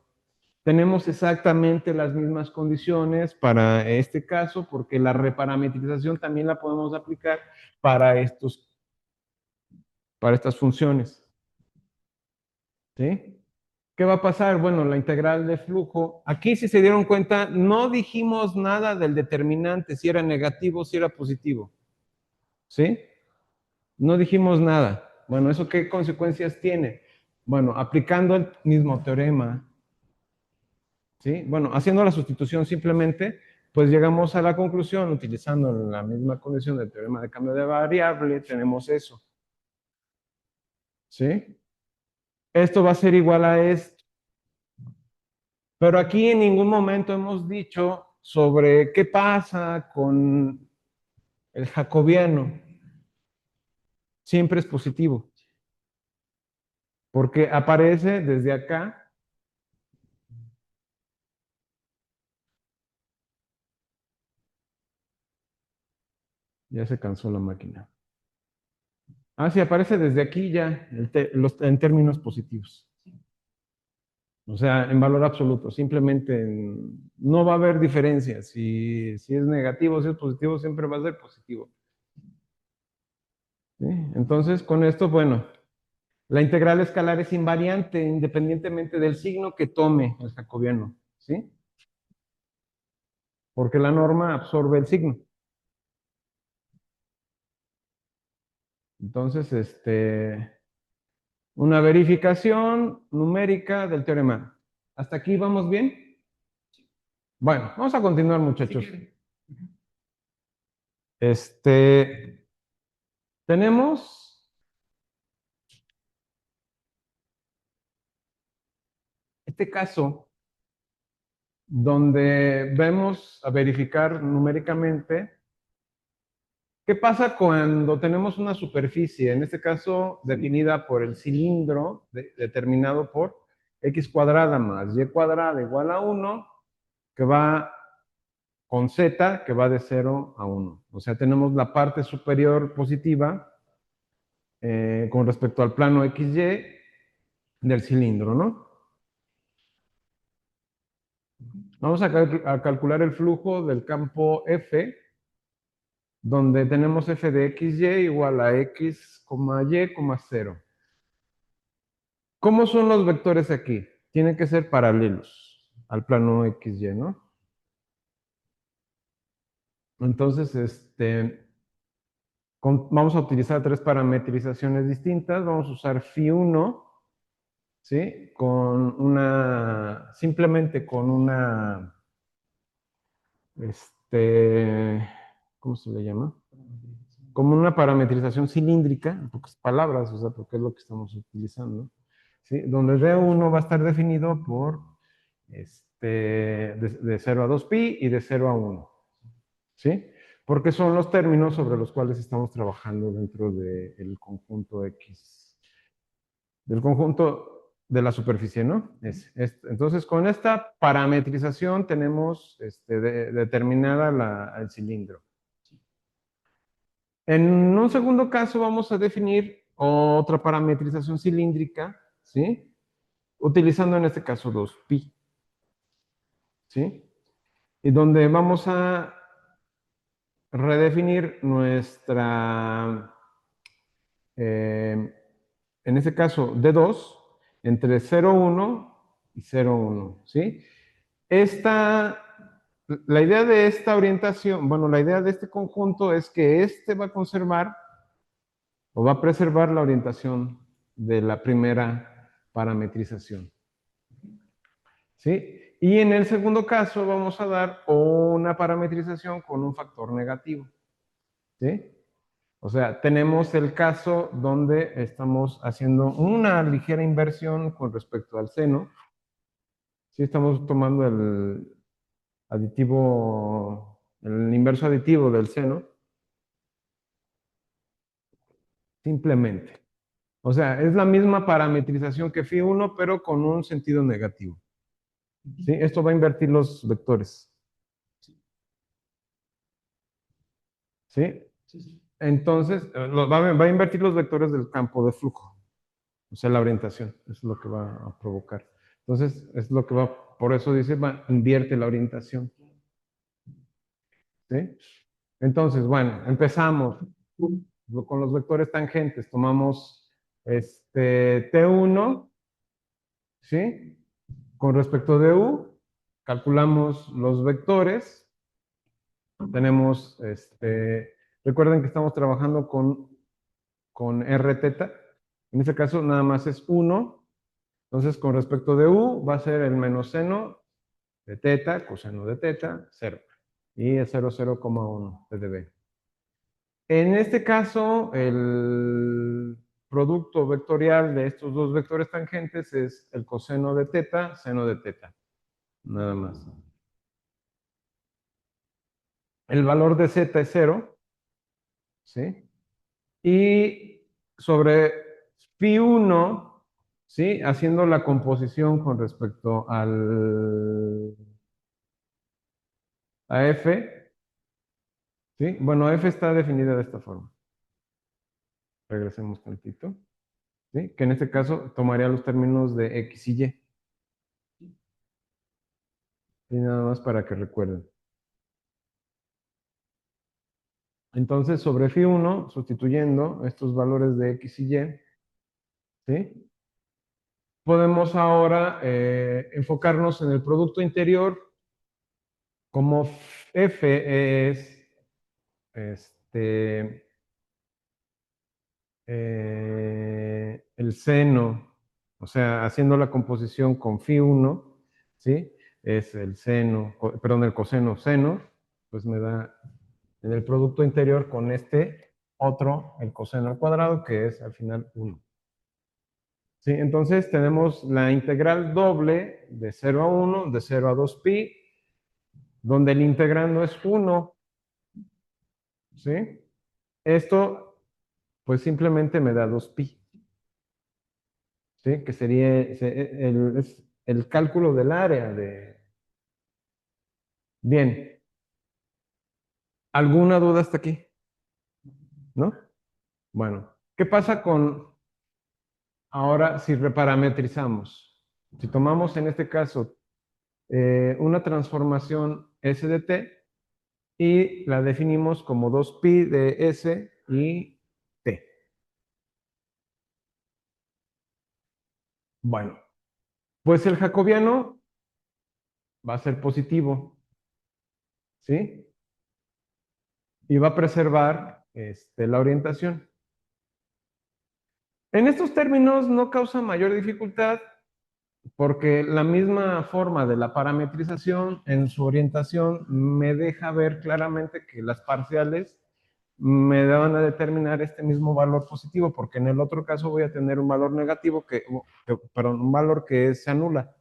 [SPEAKER 1] Tenemos exactamente las mismas condiciones para este caso, porque la reparametrización también la podemos aplicar para estas funciones. ¿Sí? ¿Qué va a pasar? Bueno, la integral de flujo. Aquí, si se dieron cuenta, no dijimos nada del determinante, si era negativo, si era positivo. ¿Sí? No dijimos nada. Bueno, ¿eso qué consecuencias tiene? Bueno, aplicando el mismo teorema, ¿sí? Bueno, haciendo la sustitución simplemente, pues llegamos a la conclusión, utilizando la misma condición del teorema de cambio de variable, tenemos eso. ¿Sí? Esto va a ser igual a esto. Pero aquí en ningún momento hemos dicho sobre qué pasa con el jacobiano. Siempre es positivo. Porque aparece desde acá. Ya se cansó la máquina. Ah, sí, aparece desde aquí ya en términos positivos. O sea, en valor absoluto. Simplemente no va a haber diferencia. Si es negativo, si es positivo, siempre va a ser positivo. ¿Sí? Entonces, con esto, bueno, la integral escalar es invariante independientemente del signo que tome el jacobiano, ¿sí? Porque la norma absorbe el signo. Entonces, una verificación numérica del teorema. ¿Hasta aquí vamos bien? Bueno, vamos a continuar, muchachos. Tenemos este caso donde vemos a verificar numéricamente qué pasa cuando tenemos una superficie, en este caso definida por el cilindro determinado por x cuadrada más y cuadrada igual a 1, que va con z, que va de 0 a 1. O sea, tenemos la parte superior positiva con respecto al plano XY del cilindro, ¿no? Vamos a calcular el flujo del campo F, donde tenemos f de xy igual a x, y, 0. ¿Cómo son los vectores aquí? Tienen que ser paralelos al plano XY, ¿no? Entonces, vamos a utilizar tres parametrizaciones distintas. Vamos a usar Φ1, ¿sí? Simplemente con una, ¿cómo se le llama? Como una parametrización cilíndrica, en pocas palabras, o sea, porque es lo que estamos utilizando, ¿sí? Donde D1 va a estar definido por de 0 a 2pi y de 0 a 1, ¿sí? Porque son los términos sobre los cuales estamos trabajando dentro del conjunto X, del conjunto de la superficie, ¿no? Entonces, con esta parametrización tenemos determinada el cilindro. En un segundo caso vamos a definir otra parametrización cilíndrica, ¿sí? Utilizando en este caso 2pi, ¿sí? Y donde vamos a redefinir en este caso, D2 entre 0,1 y 0,1, ¿sí? La idea de esta orientación, bueno, la idea de este conjunto es que va a conservar o va a preservar la orientación de la primera parametrización, ¿sí? Y en el segundo caso vamos a dar una parametrización con un factor negativo, ¿sí? O sea, tenemos el caso donde estamos haciendo una ligera inversión con respecto al seno. Sí, estamos tomando el aditivo, el inverso aditivo del seno, simplemente. O sea, es la misma parametrización que Φ1, pero con un sentido negativo. ¿Sí? Esto va a invertir los vectores. ¿Sí? Entonces, va a invertir los vectores del campo de flujo. O sea, la orientación. Es lo que va a provocar. Entonces, es lo que por eso dice, invierte la orientación. ¿Sí? Entonces, bueno, empezamos con los vectores tangentes. Tomamos T1, ¿sí? Con respecto de U, calculamos los vectores. Tenemos, recuerden que estamos trabajando con R teta. En este caso nada más es 1. Entonces, con respecto de U, va a ser el menos seno de teta, coseno de teta, 0. Y es 0,1 dB. En este caso, el producto vectorial de estos dos vectores tangentes es el coseno de teta, seno de teta. Nada más. El valor de z es 0, ¿sí? Y sobre Φ1, ¿sí? Haciendo la composición con respecto a F, ¿sí? Bueno, F está definida de esta forma. Regresemos tantito, ¿sí? Que en este caso tomaría los términos de X y Y. Y nada más para que recuerden. Entonces, sobre Φ1, sustituyendo estos valores de X y Y, ¿sí? Podemos ahora enfocarnos en el producto interior como F es el seno, o sea, haciendo la composición con Φ1, ¿sí? Es el seno, perdón, el coseno seno, pues me da en el producto interior con este otro, el coseno al cuadrado, que es al final 1. ¿Sí? Entonces tenemos la integral doble de 0 a 1, de 0 a 2pi, donde el integrando es 1. ¿Sí? Esto, pues simplemente me da 2pi. ¿Sí? Que sería el cálculo del área de... Bien. ¿Alguna duda hasta aquí? ¿No? Bueno, ¿qué pasa con ahora si reparametrizamos? Si tomamos en este caso una transformación S de t y la definimos como 2pi de S y t. Bueno, pues el jacobiano va a ser positivo, ¿sí? Y va a preservar la orientación. En estos términos no causa mayor dificultad porque la misma forma de la parametrización en su orientación me deja ver claramente que las parciales me van a determinar este mismo valor positivo, porque en el otro caso voy a tener un valor negativo perdón, un valor que se anula,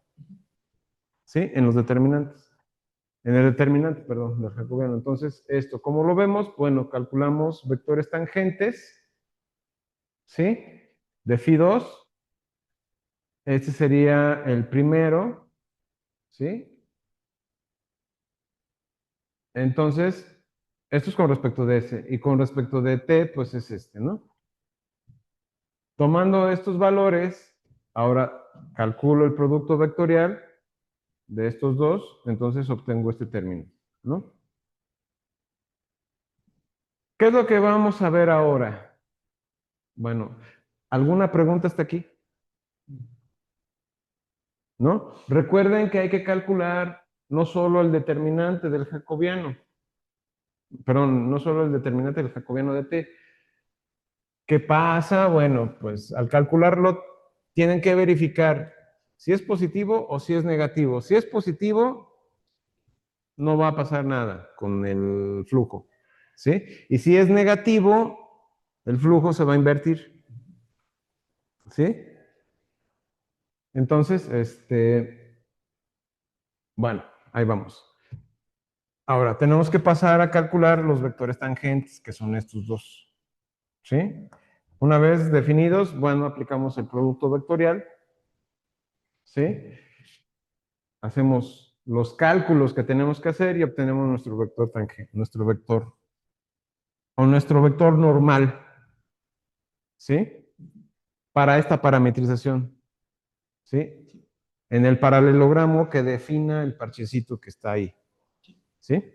[SPEAKER 1] ¿sí? En los determinantes. En el determinante, perdón, del jacobiano. Entonces, esto, ¿cómo lo vemos? Bueno, calculamos vectores tangentes, ¿sí? De phi 2. Este sería el primero, ¿sí? Entonces, esto es con respecto de S. Y con respecto de T, pues es este, ¿no? Tomando estos valores, ahora calculo el producto vectorial de estos dos, entonces obtengo este término, ¿no? ¿Qué es lo que vamos a ver ahora? Bueno, ¿alguna pregunta hasta aquí? ¿No? Recuerden que hay que calcular no solo el determinante del jacobiano, perdón, no solo el determinante del jacobiano de T. ¿Qué pasa? Bueno, pues al calcularlo tienen que verificar si es positivo o si es negativo. Si es positivo, no va a pasar nada con el flujo, ¿sí? Y si es negativo, el flujo se va a invertir, ¿sí? Entonces, bueno, ahí vamos. Ahora, tenemos que pasar a calcular los vectores tangentes, que son estos dos, ¿sí? Una vez definidos, bueno, aplicamos el producto vectorial, ¿sí? Hacemos los cálculos que tenemos que hacer y obtenemos nuestro vector tangente, nuestro vector, o nuestro vector normal, ¿sí? Para esta parametrización, ¿sí? En el paralelogramo que defina el parchecito que está ahí, ¿sí?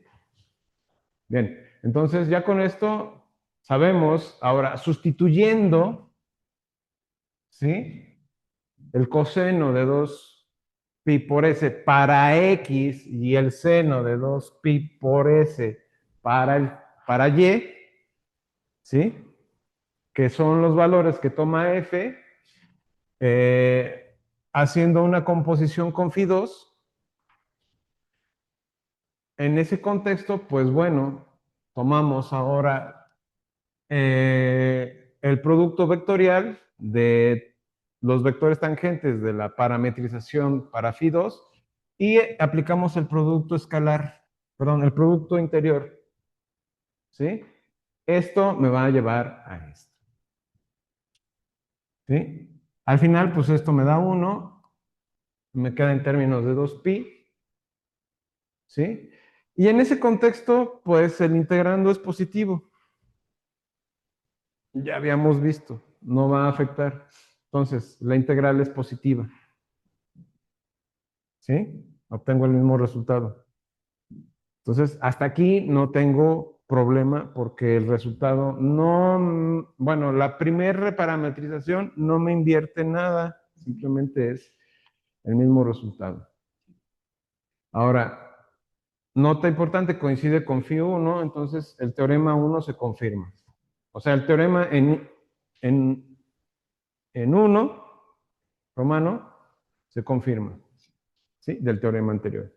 [SPEAKER 1] Bien, entonces ya con esto sabemos, ahora sustituyendo, ¿sí? El coseno de 2pi por s para x y el seno de 2pi por s para y, ¿sí? Que son los valores que toma f, haciendo una composición con phi 2. En ese contexto, pues bueno, tomamos ahora el producto vectorial de los vectores tangentes de la parametrización para phi 2 y aplicamos el producto escalar, perdón, el producto interior, ¿sí? Esto me va a llevar a esto, ¿sí? Al final, pues esto me da 1, me queda en términos de 2pi, ¿sí? Y en ese contexto, pues el integrando es positivo. Ya habíamos visto, no va a afectar. Entonces, la integral es positiva. ¿Sí? Obtengo el mismo resultado. Entonces, hasta aquí no tengo problema porque el resultado no, bueno, la primer reparametrización no me invierte nada, simplemente es el mismo resultado. Ahora, nota importante, coincide con phi 1, entonces el teorema 1 se confirma. O sea, el teorema en 1 romano se confirma, ¿sí? Del teorema anterior.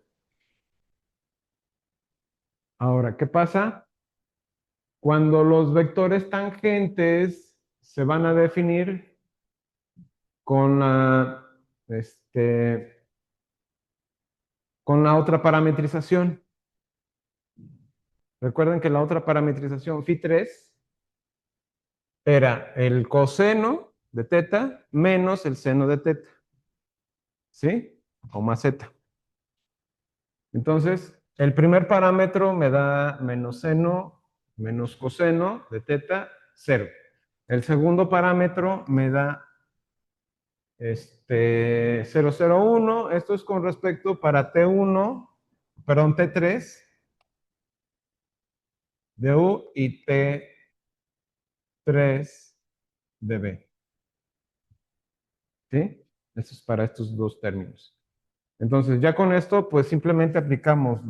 [SPEAKER 1] Ahora, ¿qué pasa? Cuando los vectores tangentes se van a definir con con la otra parametrización. Recuerden que la otra parametrización phi 3 era el coseno de teta menos el seno de teta, ¿sí? O más z. Entonces, el primer parámetro me da menos seno menos coseno de teta, 0. El segundo parámetro me da 0,01. Esto es con respecto para T1, perdón, T3 de U y T3 de B. ¿Sí? Esto es para estos dos términos. Entonces, ya con esto, pues simplemente aplicamos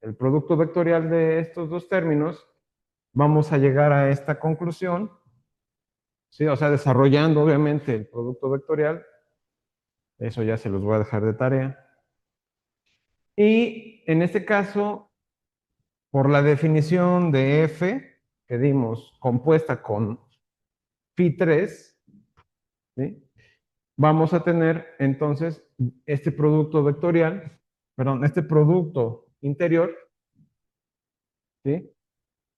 [SPEAKER 1] el producto vectorial de estos dos términos. Vamos a llegar a esta conclusión, ¿sí? O sea, desarrollando obviamente el producto vectorial. Eso ya se los voy a dejar de tarea. Y en este caso, por la definición de f que dimos, compuesta con phi3, ¿sí? Vamos a tener entonces este producto vectorial, perdón, este producto interior, ¿sí?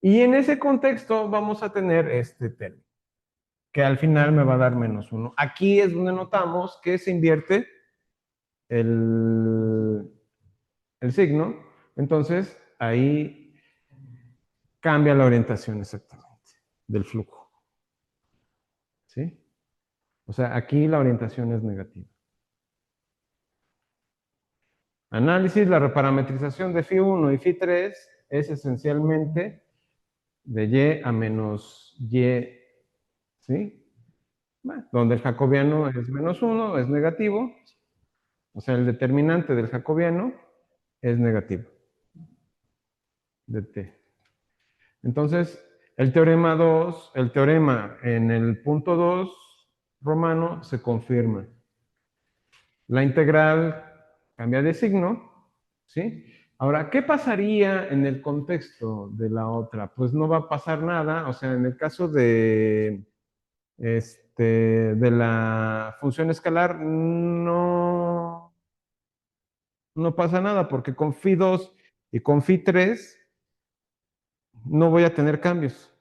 [SPEAKER 1] Y en ese contexto vamos a tener este término, que al final me va a dar -1. Aquí es donde notamos que se invierte el, el signo, entonces ahí cambia la orientación exactamente del flujo, ¿sí? O sea, aquí la orientación es negativa. Análisis, la reparametrización de φ1 y φ3 es esencialmente de y a menos y, ¿sí? Bueno, donde el jacobiano es -1, es negativo, o sea, el determinante del jacobiano es negativo de t. Entonces, el teorema 2, el teorema en el punto 2 romano se confirma. La integral cambia de signo, ¿sí? Ahora, ¿qué pasaría en el contexto de la otra? Pues no va a pasar nada, o sea, en el caso de la función escalar, no pasa nada, porque con φ2 y con φ3 no voy a tener cambios,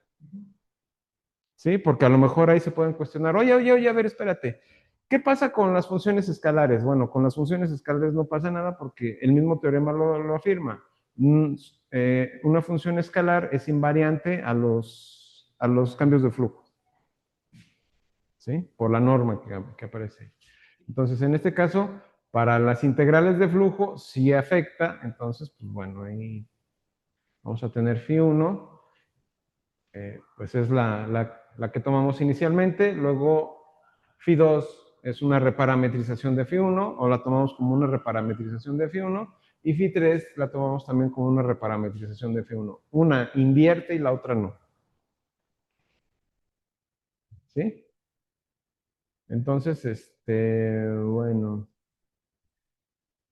[SPEAKER 1] ¿sí? Porque a lo mejor ahí se pueden cuestionar, oye, a ver, espérate, ¿qué pasa con las funciones escalares? Bueno, con las funciones escalares no pasa nada porque el mismo teorema lo afirma. Una función escalar es invariante a los cambios de flujo, ¿sí? Por la norma que aparece. Entonces, en este caso, para las integrales de flujo sí afecta, entonces, pues bueno, ahí vamos a tener φ1, pues es la que tomamos inicialmente, luego φ2 es una reparametrización de φ1, o la tomamos como una reparametrización de φ1, y φ3 la tomamos también como una reparametrización de φ1. Una invierte y la otra no. ¿Sí? Entonces, bueno.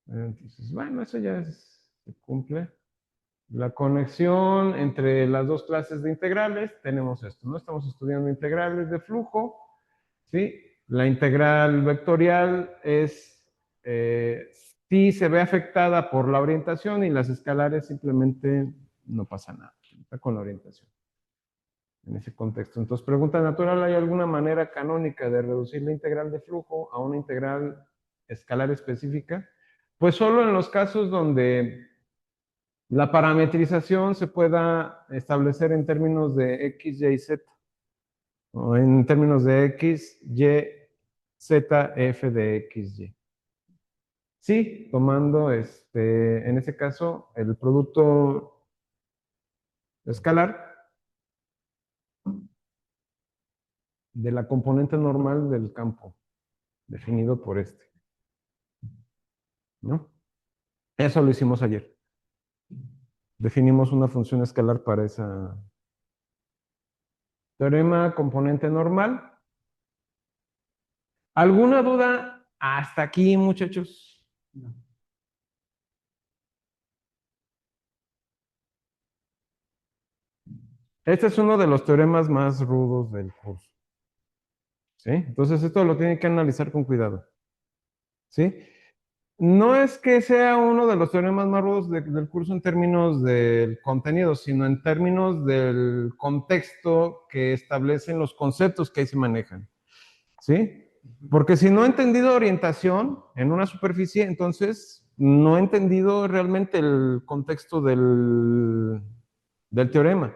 [SPEAKER 1] Entonces, bueno, eso ya se cumple. La conexión entre las dos clases de integrales, tenemos esto, ¿no? Estamos estudiando integrales de flujo, ¿sí? La integral vectorial sí se ve afectada por la orientación y las escalares simplemente no pasa nada, está con la orientación en ese contexto. Entonces, pregunta natural, ¿hay alguna manera canónica de reducir la integral de flujo a una integral escalar específica? Pues solo en los casos donde la parametrización se pueda establecer en términos de x, y, z, o en términos de x, y, z, f de x, y. Sí, tomando en ese caso el producto escalar de la componente normal del campo, definido por ¿no? Eso lo hicimos ayer. Definimos una función escalar para esa teorema componente normal. ¿Alguna duda hasta aquí, muchachos?
[SPEAKER 2] No.
[SPEAKER 1] Este es uno de los teoremas más rudos del curso, ¿sí? Entonces esto lo tienen que analizar con cuidado, ¿sí? No es que sea uno de los teoremas más rudos del curso en términos del contenido, sino en términos del contexto que establecen los conceptos que ahí se manejan, ¿sí? Porque si no he entendido orientación en una superficie, entonces no he entendido realmente el contexto del teorema,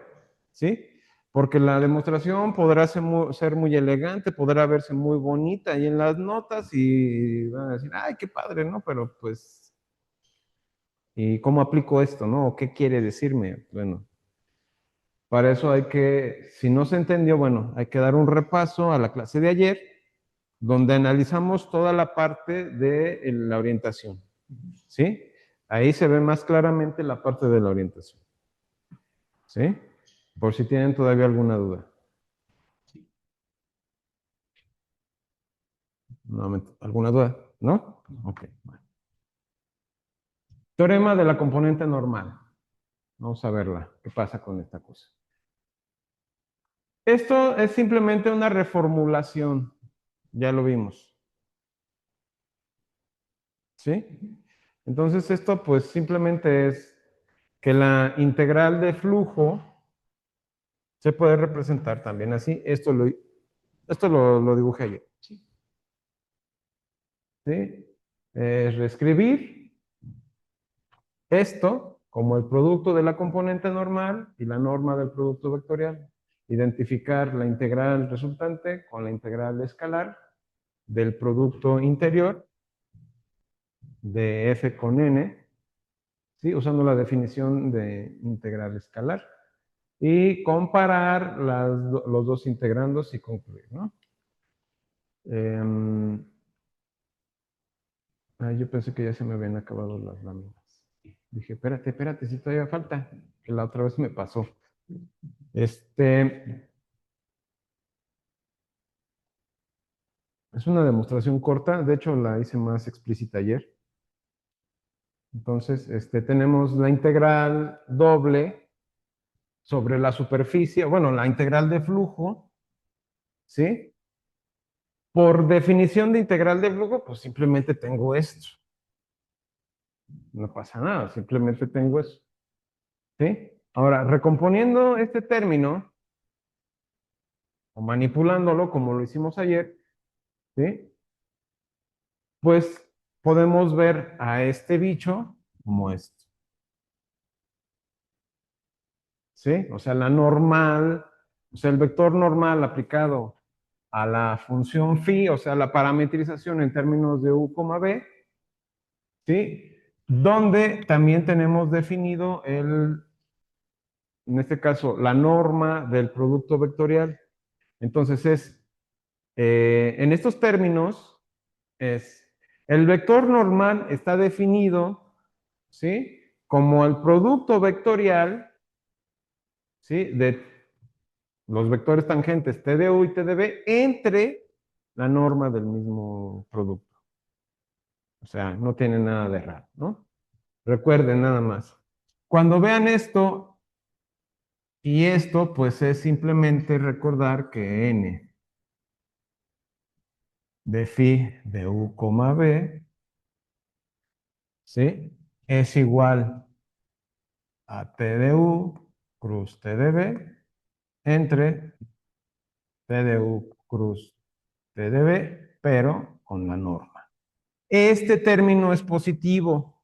[SPEAKER 1] ¿sí? Porque la demostración podrá ser muy elegante, podrá verse muy bonita y en las notas y van a decir, ay, qué padre, ¿no? Pero pues, ¿y cómo aplico esto, no? ¿O qué quiere decirme? Bueno, para eso hay que, si no se entendió, bueno, hay que dar un repaso a la clase de ayer, donde analizamos toda la parte de la orientación. ¿Sí? Ahí se ve más claramente la parte de la orientación. ¿Sí? Por si tienen todavía alguna duda. Nuevamente, ¿alguna duda? ¿No? Ok. Bueno. Teorema de la componente normal. Vamos a verla. ¿Qué pasa con esta cosa? Esto es simplemente una reformulación. Ya lo vimos. ¿Sí? Entonces esto pues simplemente es que la integral de flujo se puede representar también así. Esto lo dibujé ayer. ¿Sí? Es reescribir esto como el producto de la componente normal y la norma del producto vectorial. Identificar la integral resultante con la integral escalar del producto interior de f con n, ¿sí? Usando la definición de integral escalar. Y comparar los dos integrandos y concluir, ¿no? Yo pensé que ya se me habían acabado las láminas. Dije, espérate, si todavía falta, que la otra vez me pasó. Es una demostración corta, de hecho la hice más explícita ayer. Entonces, tenemos la integral doble sobre la superficie, bueno, la integral de flujo, ¿sí? Por definición de integral de flujo, pues simplemente tengo esto. No pasa nada, simplemente tengo eso. ¿Sí? Ahora, recomponiendo este término, o manipulándolo como lo hicimos ayer, ¿sí? Pues podemos ver a este bicho como esto. ¿Sí? O sea, la normal, o sea, el vector normal aplicado a la función phi, o sea, la parametrización en términos de u, b, ¿sí? Donde también tenemos definido en este caso, la norma del producto vectorial. Entonces en estos términos, el vector normal está definido, ¿sí? Como el producto vectorial, ¿sí? De los vectores tangentes t de u y t de b entre la norma del mismo producto. O sea, no tiene nada de raro, ¿no? Recuerden nada más. Cuando vean esto y esto, pues es simplemente recordar que n de phi de u, b, ¿sí? Es igual a t de u cruz t de b entre t de u cruz t de b, pero con la norma. Este término es positivo.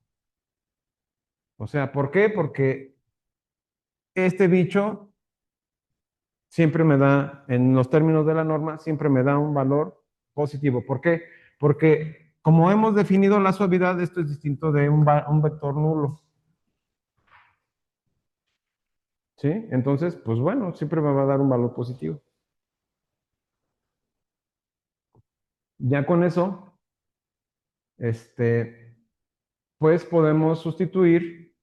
[SPEAKER 1] O sea, ¿por qué? Porque este bicho siempre me da, en los términos de la norma, siempre me da un valor positivo. ¿Por qué? Porque como hemos definido la suavidad, esto es distinto de un vector nulo. ¿Sí? Entonces, pues bueno, siempre me va a dar un valor positivo. Ya con eso, pues podemos sustituir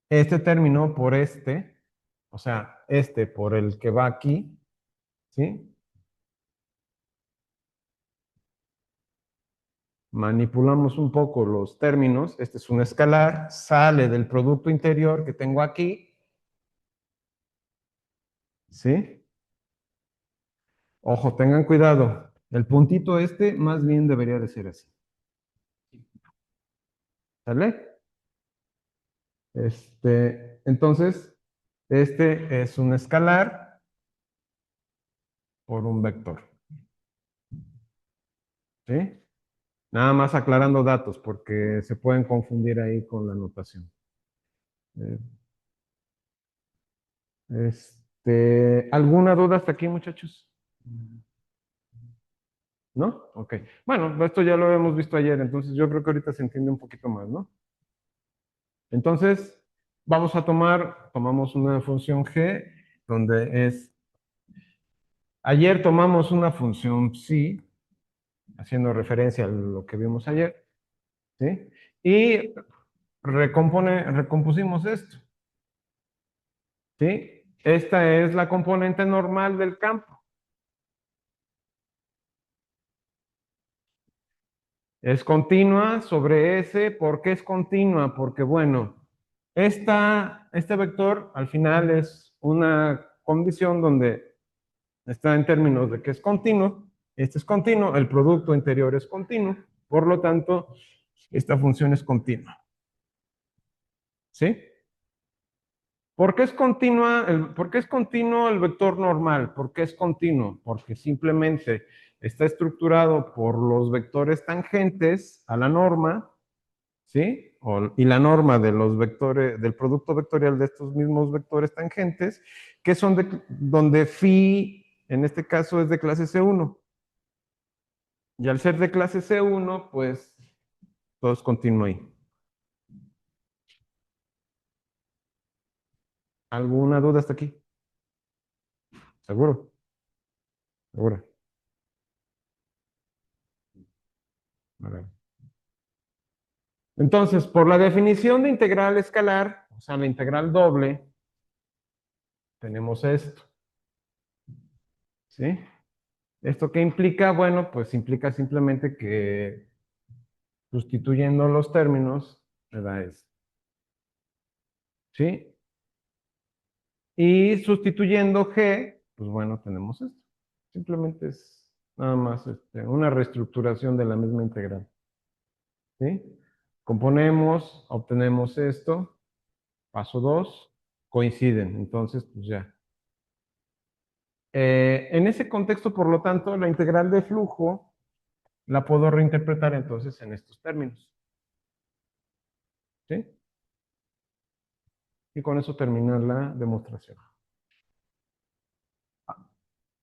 [SPEAKER 1] este término por o sea, por el que va aquí, ¿sí? Manipulamos un poco los términos. Este es un escalar, sale del producto interior que tengo aquí, ¿sí? Ojo, tengan cuidado. El puntito más bien debería de ser así. ¿Sale? Entonces, este es un escalar por un vector. ¿Sí? Nada más aclarando datos porque se pueden confundir ahí con la notación. ¿Alguna duda hasta aquí, muchachos? ¿No? Ok. Bueno, esto ya lo hemos visto ayer, entonces yo creo que ahorita se entiende un poquito más, ¿no? Entonces, vamos a tomamos una función g, donde ayer tomamos una función psi, haciendo referencia a lo que vimos ayer, ¿sí? Y recompusimos esto, ¿sí? Esta es la componente normal del campo. Es continua sobre S. ¿Por qué es continua? Porque, bueno, este vector al final es una condición donde está en términos de que es continuo. Este es continuo, el producto interior es continuo. Por lo tanto, esta función es continua. ¿Sí? ¿Por qué es por qué es continuo el vector normal? ¿Por qué es continuo? Porque simplemente está estructurado por los vectores tangentes a la norma, ¿sí? Y la norma de los vectores, del producto vectorial de estos mismos vectores tangentes, que son donde phi, en este caso, es de clase C1. Y al ser de clase C1, pues todo es continuo ahí. ¿Alguna duda hasta aquí? ¿Seguro? ¿Seguro? A ver. Entonces, por la definición de integral escalar, o sea, la integral doble, tenemos esto. ¿Sí? ¿Esto qué implica? Bueno, pues implica simplemente que sustituyendo los términos, me da esto. ¿Sí? Y sustituyendo g, pues bueno, tenemos esto. Simplemente es nada más una reestructuración de la misma integral. ¿Sí? Componemos, obtenemos esto, paso 2, coinciden, entonces pues ya. En ese contexto, por lo tanto, la integral de flujo la puedo reinterpretar entonces en estos términos. ¿Sí? Y con eso termina la demostración.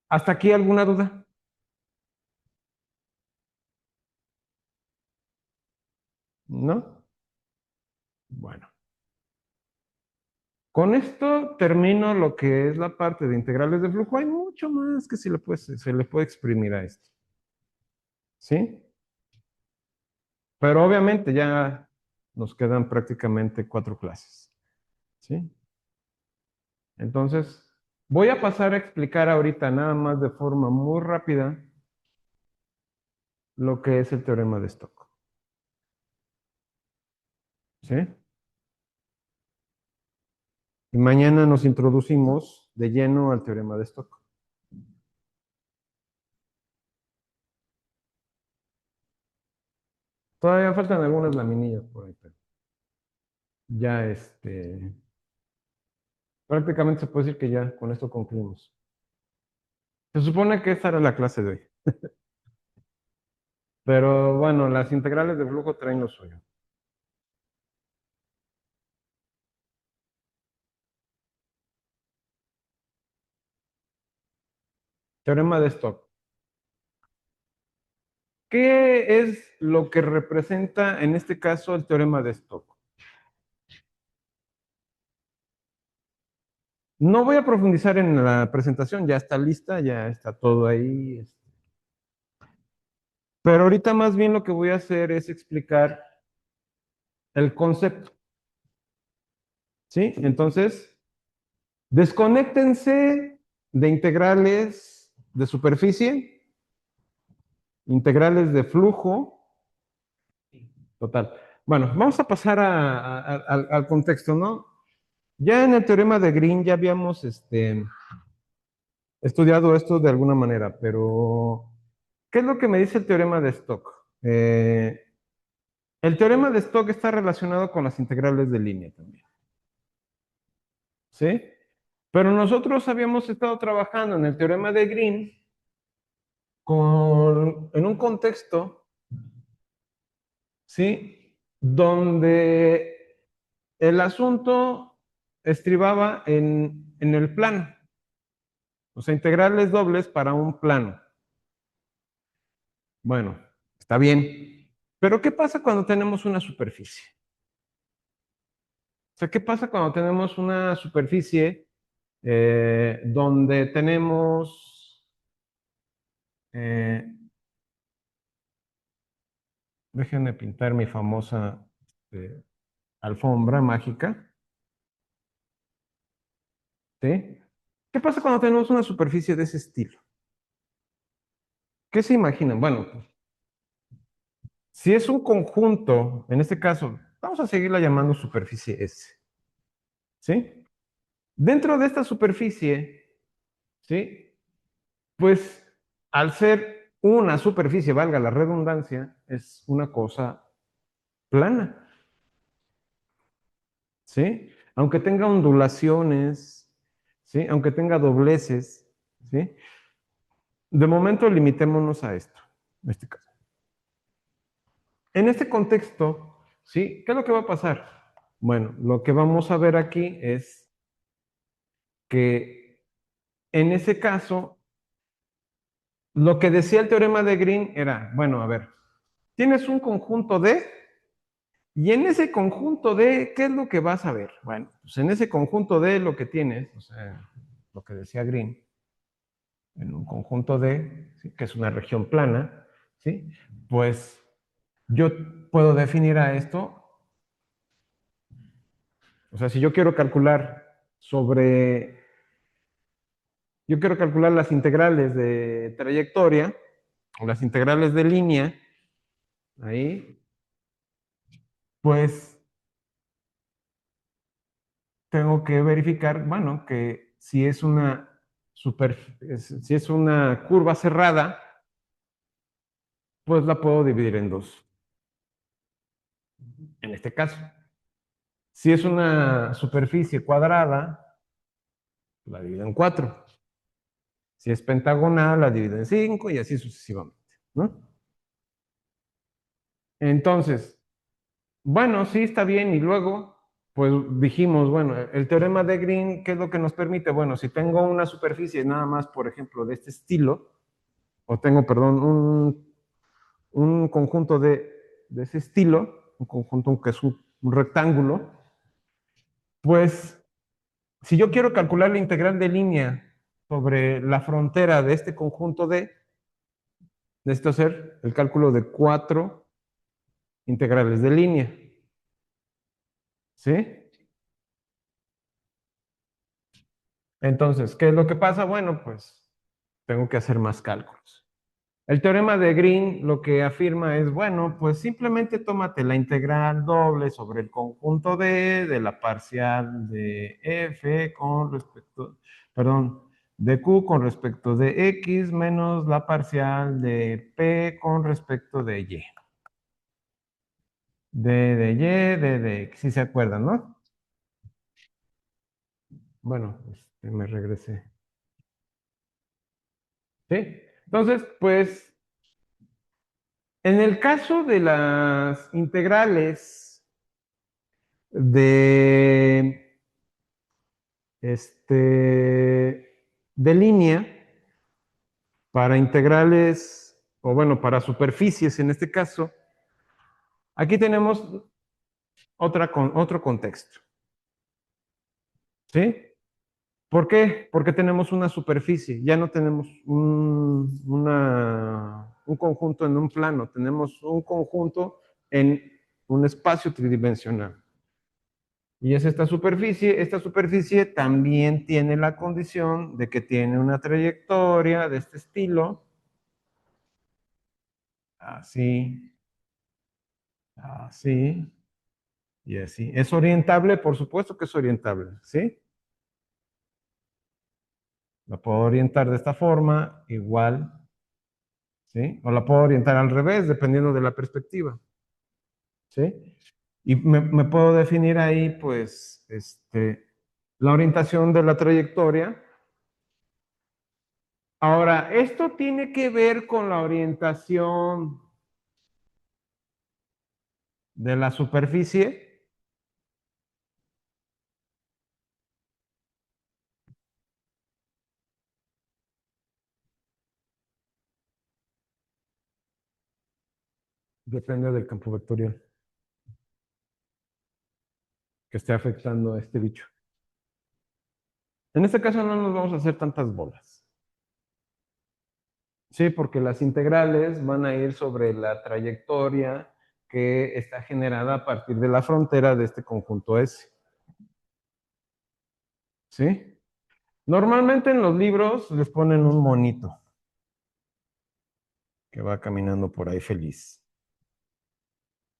[SPEAKER 1] ¿Hasta aquí alguna duda? ¿No? Bueno. Con esto termino lo que es la parte de integrales de flujo. Hay mucho más que se le puede exprimir a esto. ¿Sí? Pero obviamente ya nos quedan prácticamente 4 clases. ¿Sí? Entonces, voy a pasar a explicar ahorita nada más de forma muy rápida lo que es el teorema de Stokes. ¿Sí? Y mañana nos introducimos de lleno al teorema de Stokes. Todavía faltan algunas laminillas por ahí, pero ya prácticamente se puede decir que ya con esto concluimos. Se supone que esta era la clase de hoy. Pero bueno, las integrales de flujo traen lo suyo. Teorema de Stokes. ¿Qué es lo que representa en este caso el teorema de Stokes? No voy a profundizar en la presentación, ya está lista, ya está todo ahí. Pero ahorita más bien lo que voy a hacer es explicar el concepto. ¿Sí? Entonces, desconéctense de integrales de superficie, integrales de flujo. Total. Bueno, vamos a pasar al contexto, ¿no? Ya en el teorema de Green ya habíamos estudiado esto de alguna manera, pero ¿qué es lo que me dice el teorema de Stokes? El teorema de Stokes está relacionado con las integrales de línea también. ¿Sí? Pero nosotros habíamos estado trabajando en el teorema de Green en un contexto, ¿sí? Donde el asunto estribaba en el plano. O sea, integrales dobles para un plano. Bueno, está bien. Pero ¿qué pasa cuando tenemos una superficie? O sea, ¿qué pasa cuando tenemos una superficie donde tenemos Déjenme pintar mi famosa alfombra mágica. ¿Sí? ¿Qué pasa cuando tenemos una superficie de ese estilo? ¿Qué se imaginan? Bueno, pues, si es un conjunto, en este caso, vamos a seguirla llamando superficie S. ¿Sí? Dentro de esta superficie, ¿sí? Pues al ser una superficie, valga la redundancia, es una cosa plana, ¿sí? Aunque tenga ondulaciones, ¿sí? Aunque tenga dobleces, ¿sí? De momento limitémonos a esto, en este caso. En este contexto, ¿sí? ¿Qué es lo que va a pasar? Bueno, lo que vamos a ver aquí es que en ese caso, lo que decía el teorema de Green era, bueno, a ver, tienes un conjunto de, y en ese conjunto de, ¿qué es lo que vas a ver? Bueno, pues en ese conjunto de lo que tienes, o sea, lo que decía Green, en un conjunto de, ¿sí? Que es una región plana, ¿sí? Pues yo puedo definir a esto, o sea, si yo quiero calcular sobre, yo quiero calcular las integrales de trayectoria o las integrales de línea, ahí, pues tengo que verificar, bueno, que si es una si es una curva cerrada, pues la puedo dividir en dos, en este caso. Si es una superficie cuadrada, la divido en cuatro. Si es pentagonal, la divido en cinco y así sucesivamente, ¿no? Entonces, bueno, sí está bien y luego, pues dijimos, bueno, el teorema de Green, ¿qué es lo que nos permite? Bueno, si tengo una superficie nada más, por ejemplo, de este estilo, o tengo, perdón, un conjunto de ese estilo, un conjunto que es un rectángulo, pues si yo quiero calcular la integral de línea sobre la frontera de este conjunto de, necesito hacer el cálculo de cuatro integrales de línea. ¿Sí? Entonces, ¿qué es lo que pasa? Bueno, pues tengo que hacer más cálculos. El teorema de Green lo que afirma es, bueno, pues simplemente tómate la integral doble sobre el conjunto de la parcial de f con respecto, perdón, de q con respecto de x menos la parcial de p con respecto de y. De x, si se acuerdan, ¿no? Bueno, me regresé. ¿Sí? Entonces, pues, en el caso de las integrales de de línea para integrales, o bueno, para superficies en este caso, aquí tenemos otro contexto. ¿Sí? ¿Por qué? Porque tenemos una superficie, ya no tenemos un conjunto en un plano, tenemos un conjunto en un espacio tridimensional. Y es esta superficie también tiene la condición de que tiene una trayectoria de este estilo, así, así y así. ¿Es orientable? Por supuesto que es orientable, ¿sí? La puedo orientar de esta forma, igual, ¿sí? O la puedo orientar al revés, dependiendo de la perspectiva, ¿sí? Y me puedo definir ahí, pues, la orientación de la trayectoria. Ahora, esto tiene que ver con la orientación de la superficie. Depende del campo vectorial que esté afectando a este bicho. En este caso no nos vamos a hacer tantas bolas. Sí, porque las integrales van a ir sobre la trayectoria que está generada a partir de la frontera de este conjunto S. ¿Sí? Normalmente en los libros les ponen un monito que va caminando por ahí feliz,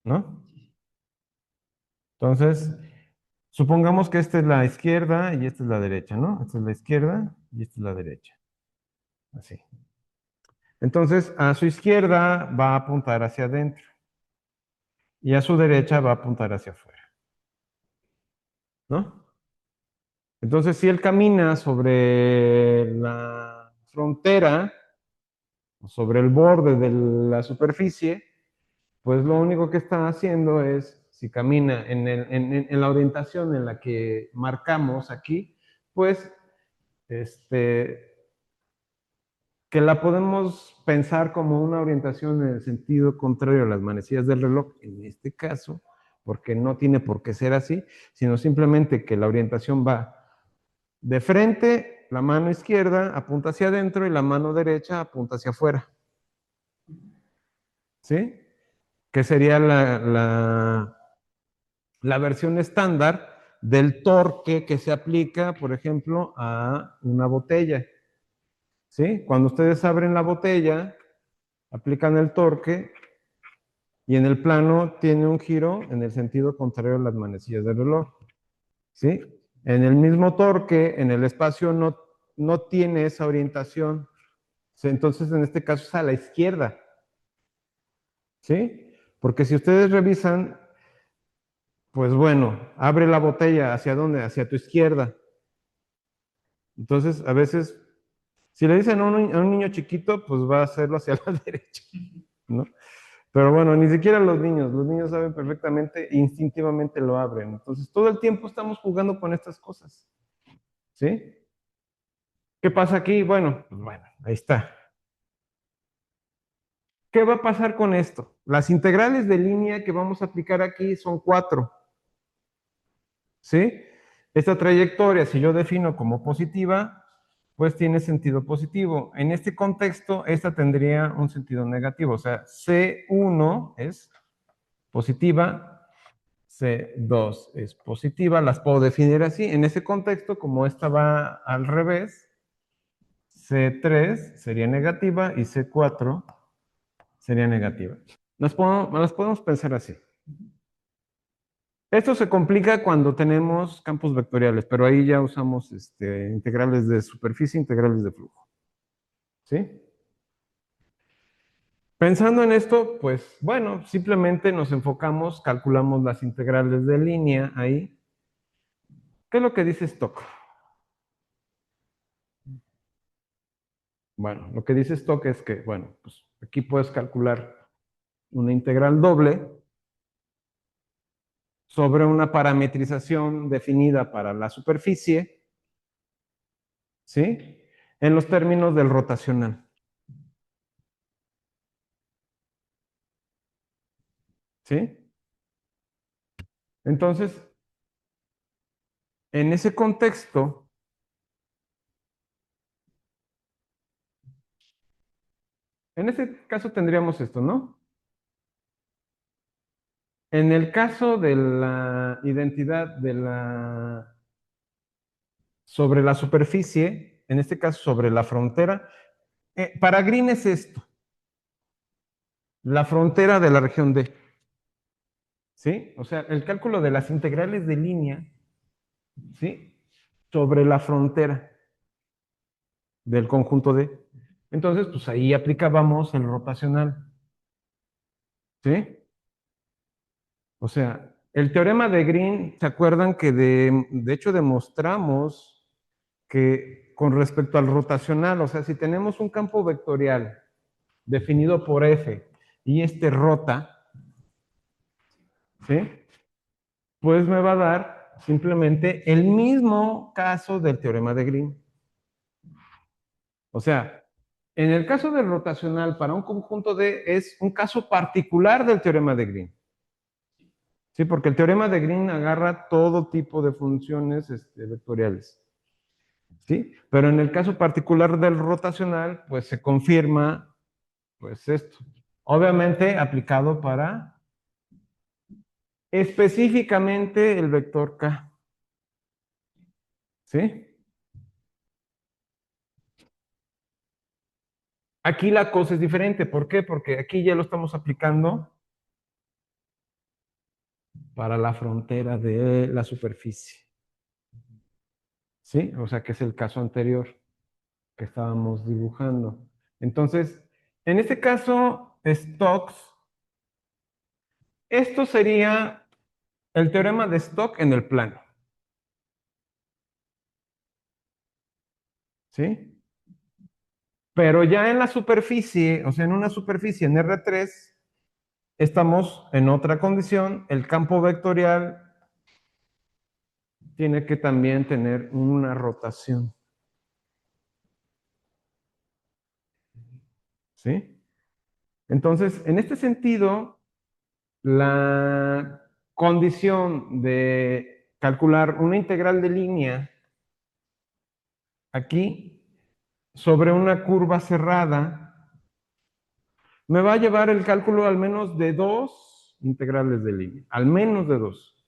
[SPEAKER 1] ¿no? Entonces, supongamos que esta es la izquierda y esta es la derecha, ¿no? Esta es la izquierda y esta es la derecha. Así. Entonces, a su izquierda va a apuntar hacia adentro y a su derecha va a apuntar hacia afuera, ¿no? Entonces, si él camina sobre la frontera, o sobre el borde de la superficie, pues lo único que está haciendo es, si camina en la orientación en la que marcamos aquí, pues que la podemos pensar como una orientación en el sentido contrario a las manecillas del reloj, en este caso, porque no tiene por qué ser así, sino simplemente que la orientación va de frente, la mano izquierda apunta hacia adentro y la mano derecha apunta hacia afuera. ¿Sí? Que sería la versión estándar del torque que se aplica, por ejemplo, a una botella. ¿Sí? Cuando ustedes abren la botella, aplican el torque y en el plano tiene un giro en el sentido contrario a las manecillas del reloj. ¿Sí? En el mismo torque, en el espacio no tiene esa orientación. Entonces, en este caso es a la izquierda. ¿Sí? Porque si ustedes revisan, pues bueno, abre la botella, ¿hacia dónde? Hacia tu izquierda. Entonces, a veces, si le dicen a un niño chiquito, pues va a hacerlo hacia la derecha, ¿no? Pero bueno, ni siquiera los niños saben perfectamente, instintivamente lo abren. Entonces, todo el tiempo estamos jugando con estas cosas, ¿sí? ¿Qué pasa aquí? Bueno, pues bueno, ahí está. ¿Qué va a pasar con esto? Las integrales de línea que vamos a aplicar aquí son 4, ¿sí? Esta trayectoria, si yo defino como positiva, pues tiene sentido positivo. En este contexto, esta tendría un sentido negativo. O sea, C1 es positiva, C2 es positiva. Las puedo definir así. En ese contexto, como esta va al revés, C3 sería negativa y C4 sería negativa. Las podemos pensar así. Esto se complica cuando tenemos campos vectoriales, pero ahí ya usamos integrales de superficie, integrales de flujo. ¿Sí? Pensando en esto, pues bueno, simplemente nos enfocamos, calculamos las integrales de línea ahí. ¿Qué es lo que dice Stock? Bueno, lo que dice Stock es que, bueno, pues aquí puedes calcular una integral doble sobre una parametrización definida para la superficie, ¿sí? En los términos del rotacional. ¿Sí? Entonces, en ese contexto, en ese caso tendríamos esto, ¿no? En el caso de la identidad de sobre la superficie, en este caso sobre la frontera, para Green es esto, la frontera de la región D. ¿Sí? O sea, el cálculo de las integrales de línea, ¿sí? Sobre la frontera del conjunto D. Entonces, pues ahí aplicábamos el rotacional. ¿Sí? O sea, el teorema de Green, ¿se acuerdan que de hecho demostramos que con respecto al rotacional, o sea, si tenemos un campo vectorial definido por F y este rota, ¿sí? Pues me va a dar simplemente el mismo caso del teorema de Green. O sea, en el caso del rotacional para un conjunto D es un caso particular del teorema de Green. Sí, porque el teorema de Green agarra todo tipo de funciones vectoriales. ¿Sí? Pero en el caso particular del rotacional, pues se confirma, pues esto. Obviamente aplicado para específicamente el vector K. ¿Sí? Aquí la cosa es diferente. ¿Por qué? Porque aquí ya lo estamos aplicando para la frontera de la superficie. ¿Sí? O sea, que es el caso anterior que estábamos dibujando. Entonces, en este caso, Stokes, esto sería el teorema de Stokes en el plano. ¿Sí? Pero ya en la superficie, o sea, en una superficie en R3, estamos en otra condición. El campo vectorial tiene que también tener una rotación. ¿Sí? Entonces, en este sentido, la condición de calcular una integral de línea aquí sobre una curva cerrada me va a llevar el cálculo al menos de dos integrales de línea, al menos de dos.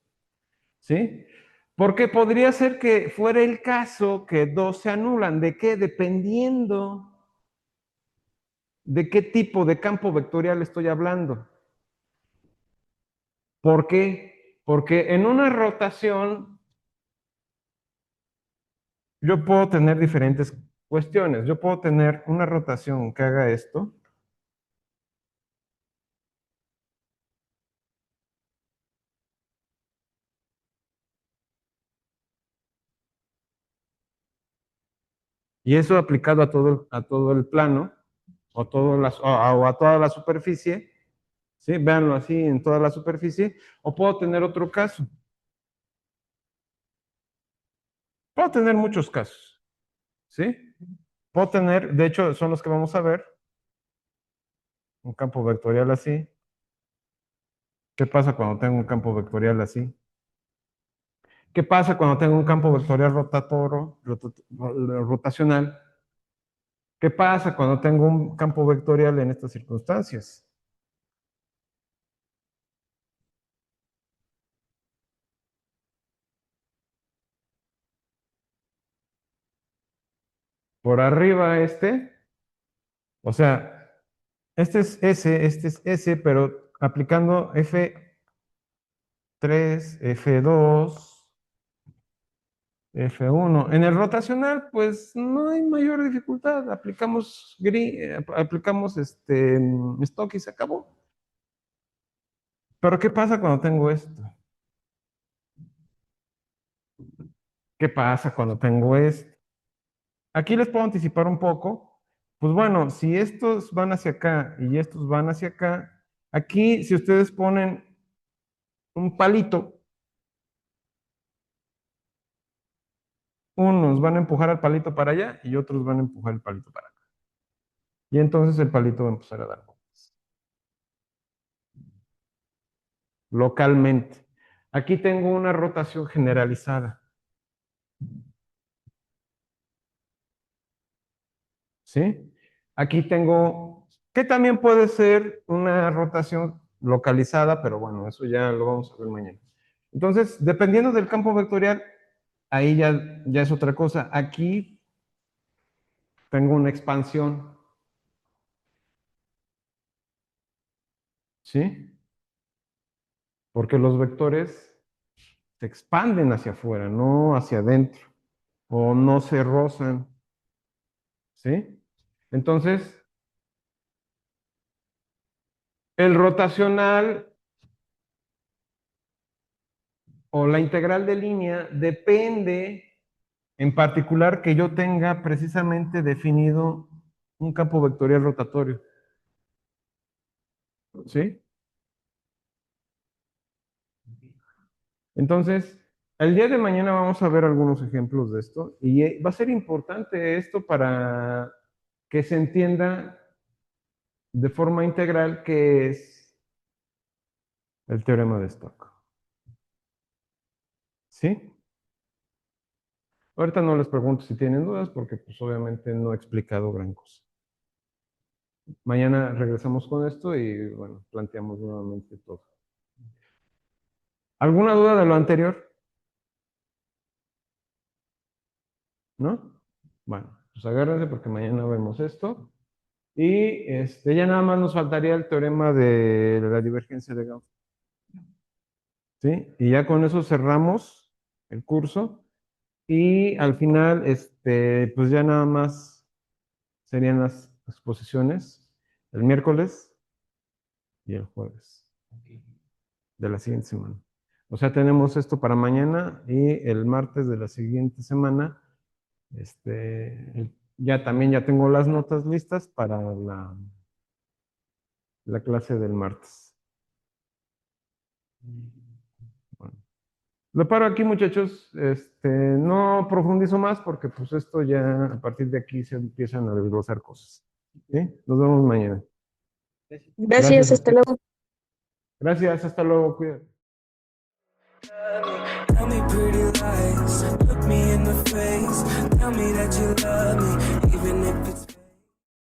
[SPEAKER 1] ¿Sí? Porque podría ser que fuera el caso que dos se anulan. ¿De qué? Dependiendo de qué tipo de campo vectorial estoy hablando. ¿Por qué? Porque en una rotación yo puedo tener diferentes cuestiones. Yo puedo tener una rotación que haga esto. Y eso aplicado a todo el plano o a toda la superficie. ¿Sí? Véanlo así en toda la superficie. O puedo tener otro caso. Puedo tener muchos casos. ¿Sí? Puedo tener, de hecho, son los que vamos a ver, un campo vectorial así. ¿Qué pasa cuando tengo un campo vectorial así? ¿Qué pasa cuando tengo un campo vectorial rotacional? ¿Qué pasa cuando tengo un campo vectorial en estas circunstancias? Por arriba o sea, este es S, pero aplicando F3, F2, F1. En el rotacional, pues no hay mayor dificultad. Aplicamos stock y se acabó. Pero ¿qué pasa cuando tengo esto? ¿Qué pasa cuando tengo esto? Aquí les puedo anticipar un poco. Pues bueno, si estos van hacia acá y estos van hacia acá, aquí si ustedes ponen un palito, unos van a empujar al palito para allá y otros van a empujar el palito para acá. Y entonces el palito va a empezar a dar vueltas localmente. Aquí tengo una rotación generalizada. ¿Sí? Aquí tengo, que también puede ser una rotación localizada, pero bueno, eso ya lo vamos a ver mañana. Entonces, dependiendo del campo vectorial, ahí ya es otra cosa. Aquí tengo una expansión, ¿sí? Porque los vectores se expanden hacia afuera, no hacia adentro, o no se rozan, ¿sí? Entonces, el rotacional o la integral de línea depende en particular que yo tenga precisamente definido un campo vectorial rotatorio. ¿Sí? Entonces, el día de mañana vamos a ver algunos ejemplos de esto y va a ser importante esto para que se entienda de forma integral qué es el teorema de Stokes. ¿Sí? Ahorita no les pregunto si tienen dudas porque pues obviamente no he explicado gran cosa. Mañana regresamos con esto y bueno, planteamos nuevamente todo. ¿Alguna duda de lo anterior? ¿No? Bueno, pues agárrense porque mañana vemos esto. Y ya nada más nos faltaría el teorema de la divergencia de Gauss. ¿Sí? Y ya con eso cerramos el curso. Y al final, pues ya nada más serían las exposiciones el miércoles y el jueves
[SPEAKER 2] Ok.
[SPEAKER 1] de la siguiente semana. O sea, tenemos esto para mañana y el martes de la siguiente semana, ya también ya tengo las notas listas para la clase del martes. Bueno, lo paro aquí, muchachos. No profundizo más porque pues esto ya a partir de aquí se empiezan a desglosar cosas. ¿Sí? Nos vemos mañana.
[SPEAKER 2] Gracias.
[SPEAKER 1] Gracias
[SPEAKER 3] Gracias,
[SPEAKER 1] a
[SPEAKER 3] hasta
[SPEAKER 1] ustedes.
[SPEAKER 3] luego.
[SPEAKER 1] Gracias, hasta luego. Cuídate.
[SPEAKER 4] Tell me pretty lies, look me in the face. Tell me that you love me,